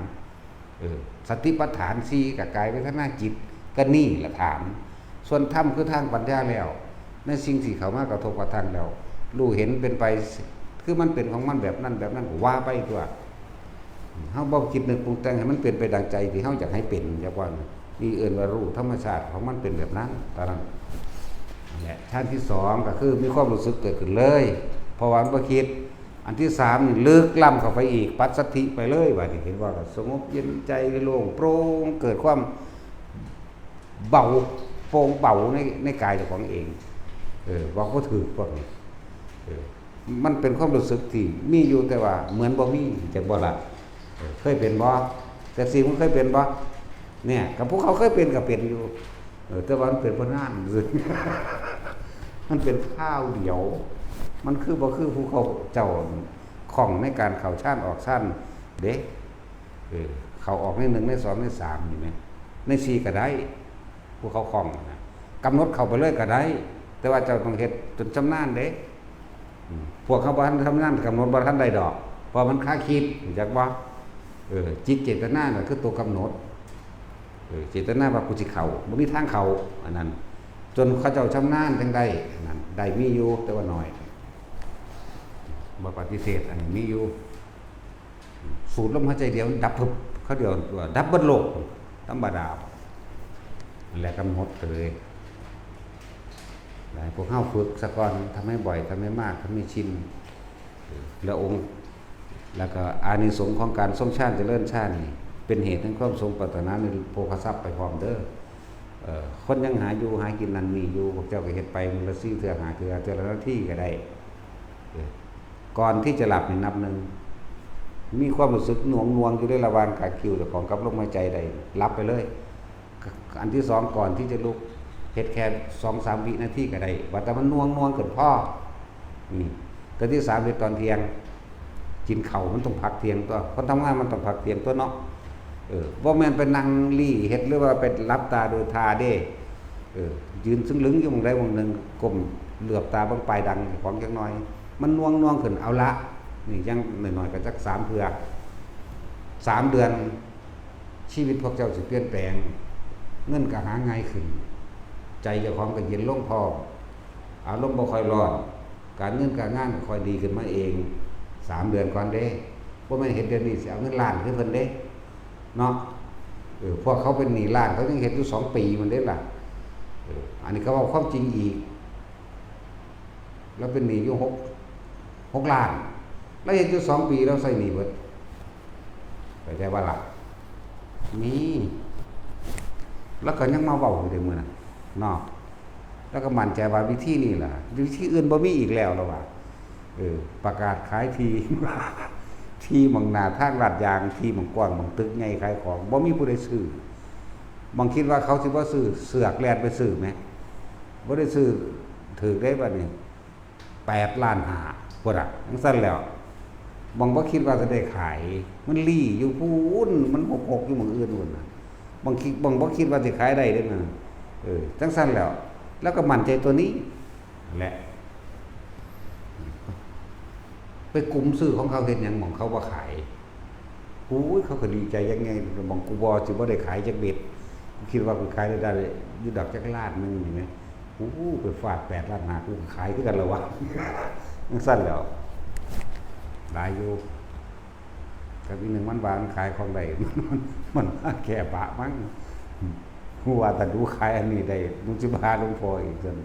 สติปัฏฐาน4กับกายเวทนาจิตก็นี่แหละฐานส่วนธรรมคือทางปัญญาแล้วในสิ่งที่เข้ามากระทบกระทั่งแล้วรู้เห็นเป็นไปคือมันเป็นของมันแบบนั้นว่าไปตัวเฮาบ่คิดนึกปรุงแต่งให้มันเป็นไปดังใจที่เฮาอยากให้เป็นอย่างว่านี่เอิ้นว่ารู้ธรรมชาติของมันเป็นแบบนั้นตามนั้นแหละชั้นที่2ก็คือมีความรู้สึกเกิดขึ้นเลยเพราะว่าบ่คิดอันที่3นี่ลึกล้ำเข้าไปอีกปัสสัทธิไปเลยว่านี่เห็นว่าสงบเย็นใจโล่งโปร่งเกิดความเบาโปร่งเบาในกายเจ้าของเองบอกบ่ถูกพวกนี้มันเป็นความรู้สึกที่มีอยู่แต่ว่าเหมือนบ่มีจักบ่ล่ะเคยเป็นบ่แต่สิมันเคยเป็นบ่เนี่ยกับพวกเขาเคยเป็นก็เป็นอยู่แต่ว่ามันเป็นบ่นานมันเป็นข้าวเดียวมันคือบ่คือผู้เขาเจ้าของในการเข้าฌานออกฌานเด้เข้าออกใน1ใน2ใน3นี่แม่ใน4ก็ได้ผู้เขาของนะกำหนดเข้าไปเลยก็ได้แต่ว่าเจ้าต้องเฮ็ดจนชำนาญเด้พวกเขาบ่ทันชำนาญกำหนดบ่ทันได้ดอกเพราะมันคาคิดจักบ่จิตเจตนาน่ะคือตัวกำหนดเจตนาว่ากูสิเข้าบ่มีทางเข้าอันนั้นจนเขาเจ้าชำนาญจังได้อันนั้นได้มีอยู่แต่ว่าน้อยบ่ปฏิเสธอันนี้มีอยู่สูดลมหายใจเดียวดับปึ๊บเขาเดียวว่าดับเบิดโลกธรรมดานั่นแหละกำหนดเลยหลายพวกเฮาฝึกซะก่อนทำให้บ่อยทำให้มากทำให้ชินแล้วองค์แล้วก็อานิสงส์ของการทรงฌานเจริญฌานนี่เป็นเหตุให้ความสมปรารถนาในโภคทรัพย์ไปพร้อมเด้อคนยังหาอยู่หากินนั่นมีอยู่พวกเจ้าก็เฮ็ดไปมื้อละ4เทื่อ5เทื่อแต่ละนาทีก็ได้ก่อนที่จะหลับนี่นับ1 มีความรู้สึกหน่วงอยู่ในระหว่างขาคิวเจ้าของกับลมหายใจได้รับไปเลยอันที่สองก่อนที่จะลุกเฮ็ดแค่2-3 วินาทีก็ได้ว่าแต่มันน่วงเกินพอนี่ตัวที่3คือตอนเที่ยงกินข้าวมันต้องพักเที่ยงตัวคนทำงานมันต้องพักเที่ยงตัวเนาะบ่แม่นไปนั่งลี่เฮ็ดหรือว่าไปรับตาโดยทาเด้ยืนซึ่งลึงอยู่หม้องใดหม้องหนึงก้มเหลือบตาเบิ่งปลายดังของจักหน่อยมันน่วงขึ้นเอาละนี่ยังน้อยๆก็จัก3เทื่อ3 เดือนชีวิตพวกเจ้าสิเปลี่ยนแปลงเงินก็หาง่ายขึ้นใจเจ้าของก็เย็นลงพออารมณ์บ่ค่อยร้อนการเงินการงานก็ค่อยดีขึ้นมาเอง3 เดือนก่อนเด้บ่แม่นเฮ็ดเดือนนี้สิเอาเงินล้านคือเพิ่นเด้เนาะพวกเขาเป็นหนี้ล้านเขายังเฮ็ดอยู่2 ปีมันเด้ล่ะอันนี้ก็เว้าความจริงอีกแล้วเป็นหนี้อยู่6 ล้านแล้วเฮ็ดอยู่2 ปีแล้วใช้หนี้เบิดเข้าใจว่าล่ะมีแล้วก็ยังมาเว้าอยู่เด้มื้อนั้นเนาะแล้วก็มั่นใจว่าวิธีนี้ล่ะวิธีอื่นบ่มีอีกแล้วว่าประกาศขายทีที่หม่องหน้าทางลาดยางที่หม่องกว้างหม่องตึกใหญ่ขายของบ่มีผู้ใดซื้อบางคิดว่าเขาสิบ่ซื้อเสือกแล่นไปซื้อแหมบ่ได้ซื้อถูกได้บัดนี้8 ล้าน5พุ่นน่ะจังซั่นแล้วบางบ่คิดว่าจะได้ขายมันลี่อยู่พู้นมันหกอยู่หม้องอื่นพุ่นน่ะบางบ่คิดว่าสิขายได้เด้อนะจังซั่นแล้วก็มั่นใจตัวนี้แหละไปกลุ่มซื้อของเขาเฮ็ดหยังหม่องเขาบ่ขายโอ้ยเขาก็ดีใจยังไงบางกูบ่สิบ่ได้ขายจักเบ็ดกูคิดว่ากูขายได้อยู่ดอกจักล้านนึงนี่แหมโอ้ไปฟาด8 ล้าน5กูขายคือกันแล้ววะจังซั่นแล้วหลายอยู่กับอีกหนึ่งมันว่ามันขายของได้มันแค่บะมั้งฮู้ว่าแต่ดูขายอันนี้ได้มึงสิพาหลวงพ่ออีกจน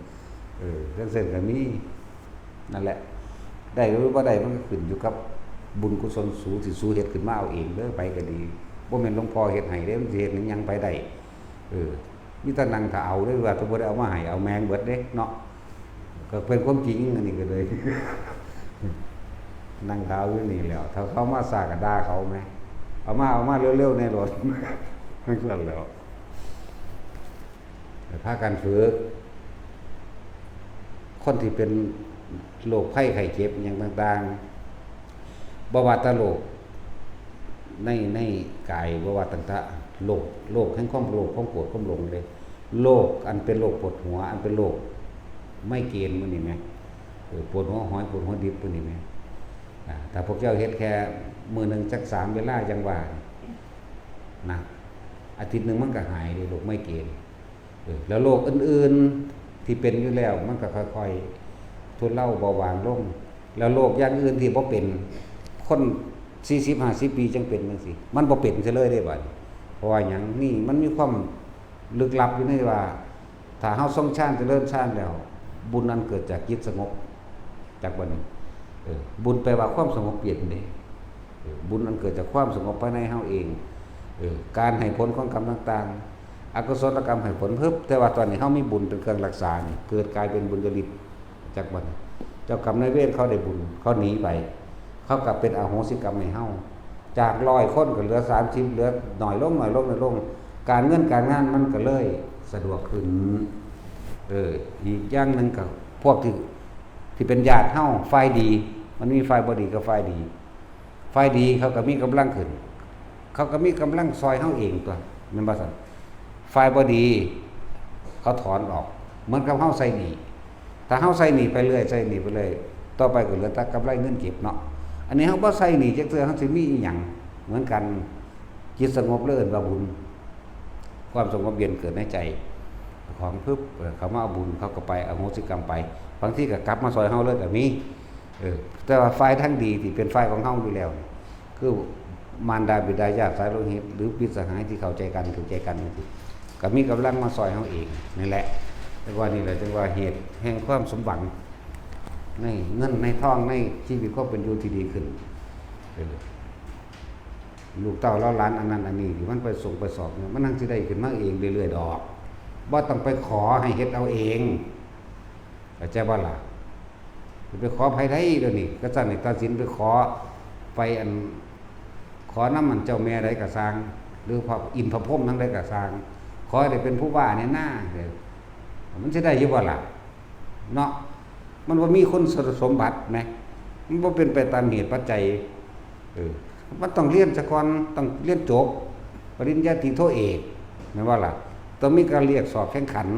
จังซั่นก็มีนั่นแหละได้หรือบ่ได้มันก็ขึ้นอยู่กับบุญกุศลสูสิสู้เฮ็ดขึ้นมาเอาเองเด้อไปก็ดีบ่แม่นหลวงพ่อเฮ็ดให้เด้มันสิเฮ็ดหยังไปได้มีแต่นั่งถ้าเอาเด้อว่าถ้าบ่ได้เอามาให้เอาแมงเบิดเด้เนาะก็เป็นความจริงอันนี้ก็เลยนั่งเท้าอยู่นี่แล้วถ้าเขามาสาก็ด่าเขามั้ยเอามาเร็วๆในรถนั่นซั่นแล้วพากันฝึกคนที่เป็นโรคภัยไข้เจ็บอย่างต่างๆบ่ว่าแต่โรคในกายบ่ว่าต่างๆโรคแห่งความโลภความโกรธความหลงเลยโรคอันเป็นโรคปวดหัวอันเป็นโรคไมเกรนมื้อนี้แหมปวดหัวหอยปวดหัวดิบมื้อนี้แหมแต่พวกเจ้าเฮ็ดแค่มื้อนึงจัก3เวลาจังว่านะอาทิตย์นึงมันก็หายเลยโรคไมเกรนแล้วโรคอื่นๆที่เป็นอยู่แล้วมันก็ค่อยๆทุเลาเบาบางลงแล้วโรคอย่างอื่นที่บ่เป็นคน40-50 ปีจังเป็นจังซี่มันบ่เป็นซะเลยเด้บัดเพราะว่าหยังนี่มันมีความลึกลับอยู่ในว่าถ้าเฮาทรงฌานเจริญฌานแล้วบุญนั้นเกิดจากจิตสงบจากบัดนี้บุญแปลว่าความสงบเย็นเด้บุญนั้นเกิดจากความสงบภายในเฮาเองการให้ผลของกรรมต่างๆอกุศลกรรมให้ผลเพิ่มแต่ว่าตอนนี้เฮามีบุญเป็นเครื่องรักษานี่เกิดกลายเป็นบุญจริตจากบัดนี้เจ้ากรรมนายเวรเขาได้บุญเขาหนีไปเขากลับเป็นอโหสิกรรมให้เฮาจาก100 คนก็เหลือ30เหลือน้อยลงการเงินการงานมันก็เลยสะดวกขึ้นอีกอย่างนึงก็พวกที่เป็นญาติเฮาฝ่ายดีมันมีฝ่ายบ่ดีกับฝ่ายดีฝ่ายดีเขาก็มีกำลังขึ้นเขาก็มีกำลังซอยเฮาเองตัวแม่นบ่ซั่นฝ่ายบ่ดีเขาถอนออกเหมือนกับเฮาใส่หนี้ถ้าเฮาใส่หนี้ไปเรื่อยต่อไปก็เหลือแต่กำไรเงินเก็บเนาะอันนี้เฮาบ่ใส่หนี้จักเทื่อเฮาสิมีอีหยังเหมือนกันจิตสงบเลยว่าบุญความสงบเย็นเกิดในใจของปึ๊บเขามาเอาบุญเขาก็ไปอโหสิกรรมไปบางทีก็กลับมาซอยเฮาเลยก็มีแต่ว่าฝ่ายทั้งดีที่เป็นฝ่ายของเฮาอยู่แล้วคือมารดาบิดาญาติสายโลหิตหรือปิตรสหายที่เข้าใจกันถูกใจกันก็มีกำลังมาซอยเฮาเองนี่แหละแต่ว่านี่แหละจึงว่าเหตุแห่งความสมหวังในเงินในทองในชีวิตก็เป็นอยู่ที่ดีขึ้นลูกเต้าเล่าล้านอันนั้นอันนี้ที่มันไปส่งไปสอบเนี่ยมันนั่งสิได้ขึ้นมาเองเรื่อยๆดอกบ่ต้องไปขอให้เฮ็ดเอาเองเข้าใจบ่ล่ะไปขอไผได้เดี๋ยวนี้ก็ซั่นนี่ตัดสินไปขอไปอัน ขอน้ำมันเจ้าแม่ใดก็สร้างหรือพระอินทร์พระพรหมทั้งใดก็สร้างขอให้ได้เป็นผู้ว่าเนี่ยหน้าเด้อมันจะได้อยู่บ่ล่ะเนาะมันบ่มีคนสมบัติไหมมันบ่เป็นไปตามเหตุปัจจัยมันต้องเรียนซะก่อนต้องเรียนจบปริญญาตรีโทเอกแม่นว่าล่ะต้องมีการเรียกสอบแข่งขัน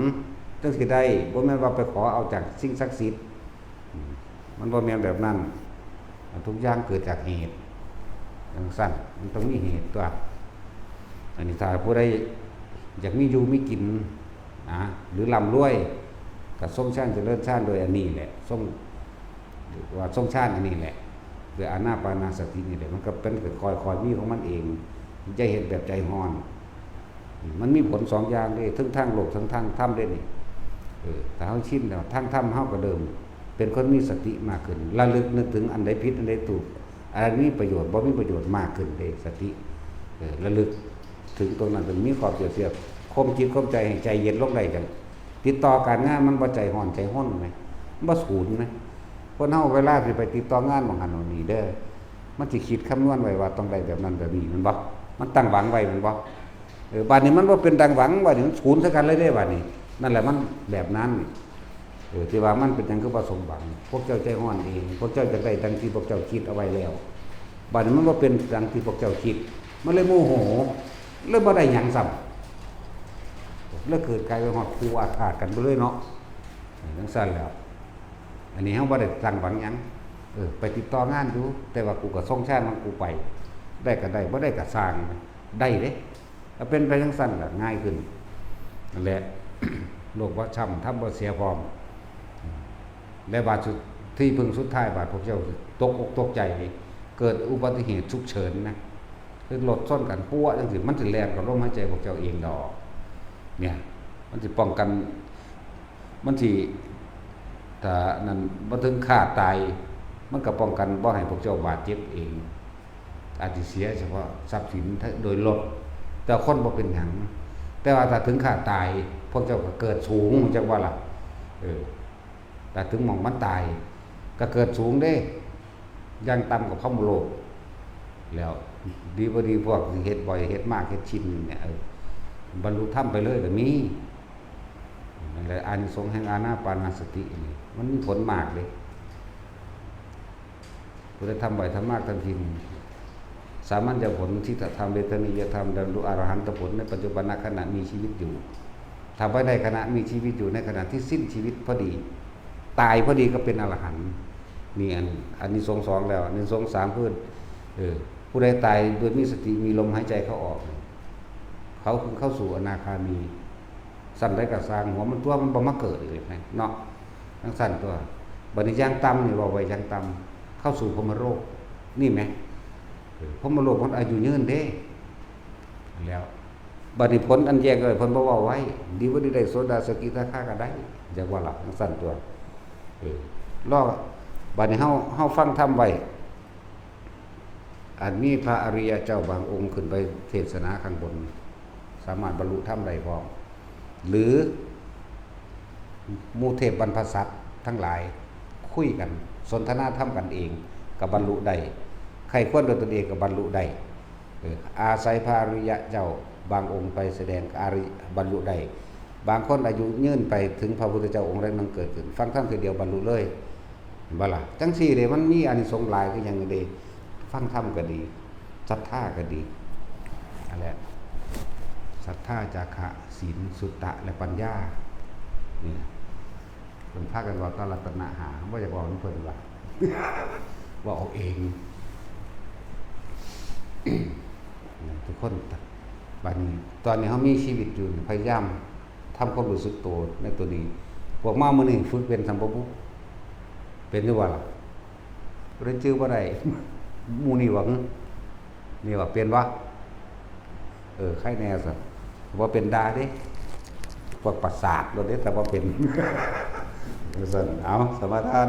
จังสิได้บ่แม่นว่าไปขอเอาจากสิ่งศักดิ์สิทธิ์มันบ่แม่นแบบนั้นทุกอย่างเกิดจากเหตุจังซั่นมันต้องมีเหตุตัวอันนี้ถ้าผู้ใดอยากมีอยู่มีกินนะหรือร่ำรวยก็ทรงชาติเจริญชาติโดยอันนี้แหละทรงว่าทรงชาติอันนี้แหละคืออานาปานาสตินี่แหละมันก็เป็นคอยมีของมันเองใจเห็นแบบใจฮ้อนมันมีผล2อย่างเลยทั้งทางโลกทั้งทางธรรมได้นี่ถ้าเฮาชินแล้วทางธรรมเฮาก็เดิมเป็นคนมีสติมากขึ้นระลึกนึกถึงอันใดผิดอันใดถูกอันนี้ประโยชน์บ่มีประโยชน์มากขึ้นเด้สติระลึกถึงตรงนั้นเป็นมีขอบเสียบคมจิตคมใจให้ใจเย็นลงได้จังติดต่อการงานมันบ่ใจฮ้อนใจฮ้อนไหมมันบ่สูญไหมคนเฮาเวลาสิไปติดต่องานบางหันเอานี่เด้อมันสิคิดคำนวณไว้ว่าต้องได้แบบนั้นแบบนี้มันบ่มันตั้งหวังไว้มันบ่บัดนี้มันบ่เป็นดังหวังบัดนี้มันสูญซะกันเลยเด้บัดนี้นั่นแหละมันแบบนั้นที่ว่ามันเป็นหยังคือบ่สมหวังพวกเจ้าใจฮ้อนเองพวกเจ้าจะได้ดังที่พวกเจ้าคิดเอาไว้แล้วบัดนี้มันบ่เป็นดังที่พวกเจ้าคิดมันเลยโมโหเลยบ่ได้หยังซ้ำแล้วเกิดกลายเป็นฮอดคู่อาฆาตกันไปเลยเนาะจังซั่นแล้วอันนี้เฮาบ่ได้ตั้งหวังหยังไปติดต่องานอยู่แต่ว่ากูก็ส่งชาติมันกูไปได้ก็ได้บ่ได้ก็สร้างได้เด้ถ้าเป็นไปจังซั่นล่ะง่ายขึ้นนั่นแหละ โลกว่าช้ำทำบ่เสียพร้อมและบาดสุดที่พึ่งสุดท้ายบาดพวกเจ้าตกอกตกใจเกิดอุบัติเหตุฉุกเฉินนะคือรถชนกันปั้วจังซี่มันสิแล่นกับลมหายใจพวกเจ้าเองดอกเนี่ยมันสิป้องกันมันสิถ้านั้นบ่ถึงฆ่าตายมันก็ป้องกันบ่ให้พวกเจ้าบาดเจ็บเองอาจสิเสียเฉพาะทรัพย์สินโดยรถแต่คนบ่เป็นหยังแต่ว่าถ้าถึงฆ่าตายพวกเจ้าก็เกิดสูงจังว่าล่ะแต่ถึงหม่องมันตายก็เกิดสูงเด้ยังต่ำกว่าพรหมโลกแล้วดีบ่ดีพวกเฮ็ดบ่อยเฮ็ดมากเฮ็ดชินเนี่ยบรรลุธรรมไปเลยก็มีนั่นแหละอานิสงส์แห่งอานาปานสตินี่มันมีผลมากเลยผู้ใดทำบ่อยทำมากทำทินสามัญญผลที่ทำเวทนิยธรรมบรรลุอรหันตผลในปัจจุบันขณะมีชีวิตอยู่ทำไว้ในขณะมีชีวิตอยู่ในขณะที่สิ้นชีวิตพอดีตายพอดีก็เป็นอรหันต์นี่อันนี้สงสองแล้วอันนี้สงสามเพื่อนผู้ใดตายโดยมีสติมีลมหายใจเข้าออกเขาคือเข้าสู่อนาคามีสั่นได้กับสร้างหัวมันตัวมันบ่มาเกิดเลยไหมเนาะทั้งสั่นตัวบัดนี้ย่างต่ำนี่ว่าไว้ย่างต่ำเข้าสู่พรหมโลกนี่ไหมพรหมโลกมันอายุยืนเด้แล้วบัดนี้ผลอันแยกเลยเพิ่นบ่เว้าไว้ดีบ่ได้โสดาสกิทาคาก็ได้จักว่าล่ะทั้งสั่นตัวรอบัดนี้เฮาฟังธรรมไว้อันนี้พระอริยเจ้าบางองค์ขึ้นไปเทศนาข้างบนสามารถบรรลุธรรมได้พร้อมหรือหมู่เทพบรรพสัตว์ทั้งหลายคุยกันสนทนาธรรมกันเองก็บรรลุได้ใครควรโดยตนเองก็บรรลุได้อาศัยพระอริยเจ้าบางองค์ไปแสดงบรรลุได้บางคนอายุยืนไปถึงพระพุทธเจ้าองค์แรกนั้นเกิดขึ้นฟังธรรมทีเดียวบรรลุเลยบ่ล่ะจังซี่เด้มันมีอานิสงส์หลายคือหยังเด้ฟังธรรมก็ดีศรัทธาก็ดีนั่นแหละศรัทธาจาคะศีลสุตตะและปัญญานี่เพิ่นพากันว่าตรัตนะหาบ่อยากบอกเพิ่นว่าว่าเอาเองทุกคนบัดนี้ตอนนี้เฮามีชีวิตอยู่พยายามทำความรู้สึกตัวในตัวนี้พวกมามื้อนี้ฝึกเป็นสัมปพุเป็นหรือว่าล่ะบ่ได้ชื่อบ่ได้หมู่นี่หวังนี่ว่าเป็นวะใครแน่ซะว่าเป็นดาเด้พวกประสาทโดนเด้แต่ว่าเป็นซั่นเอาสมาทาน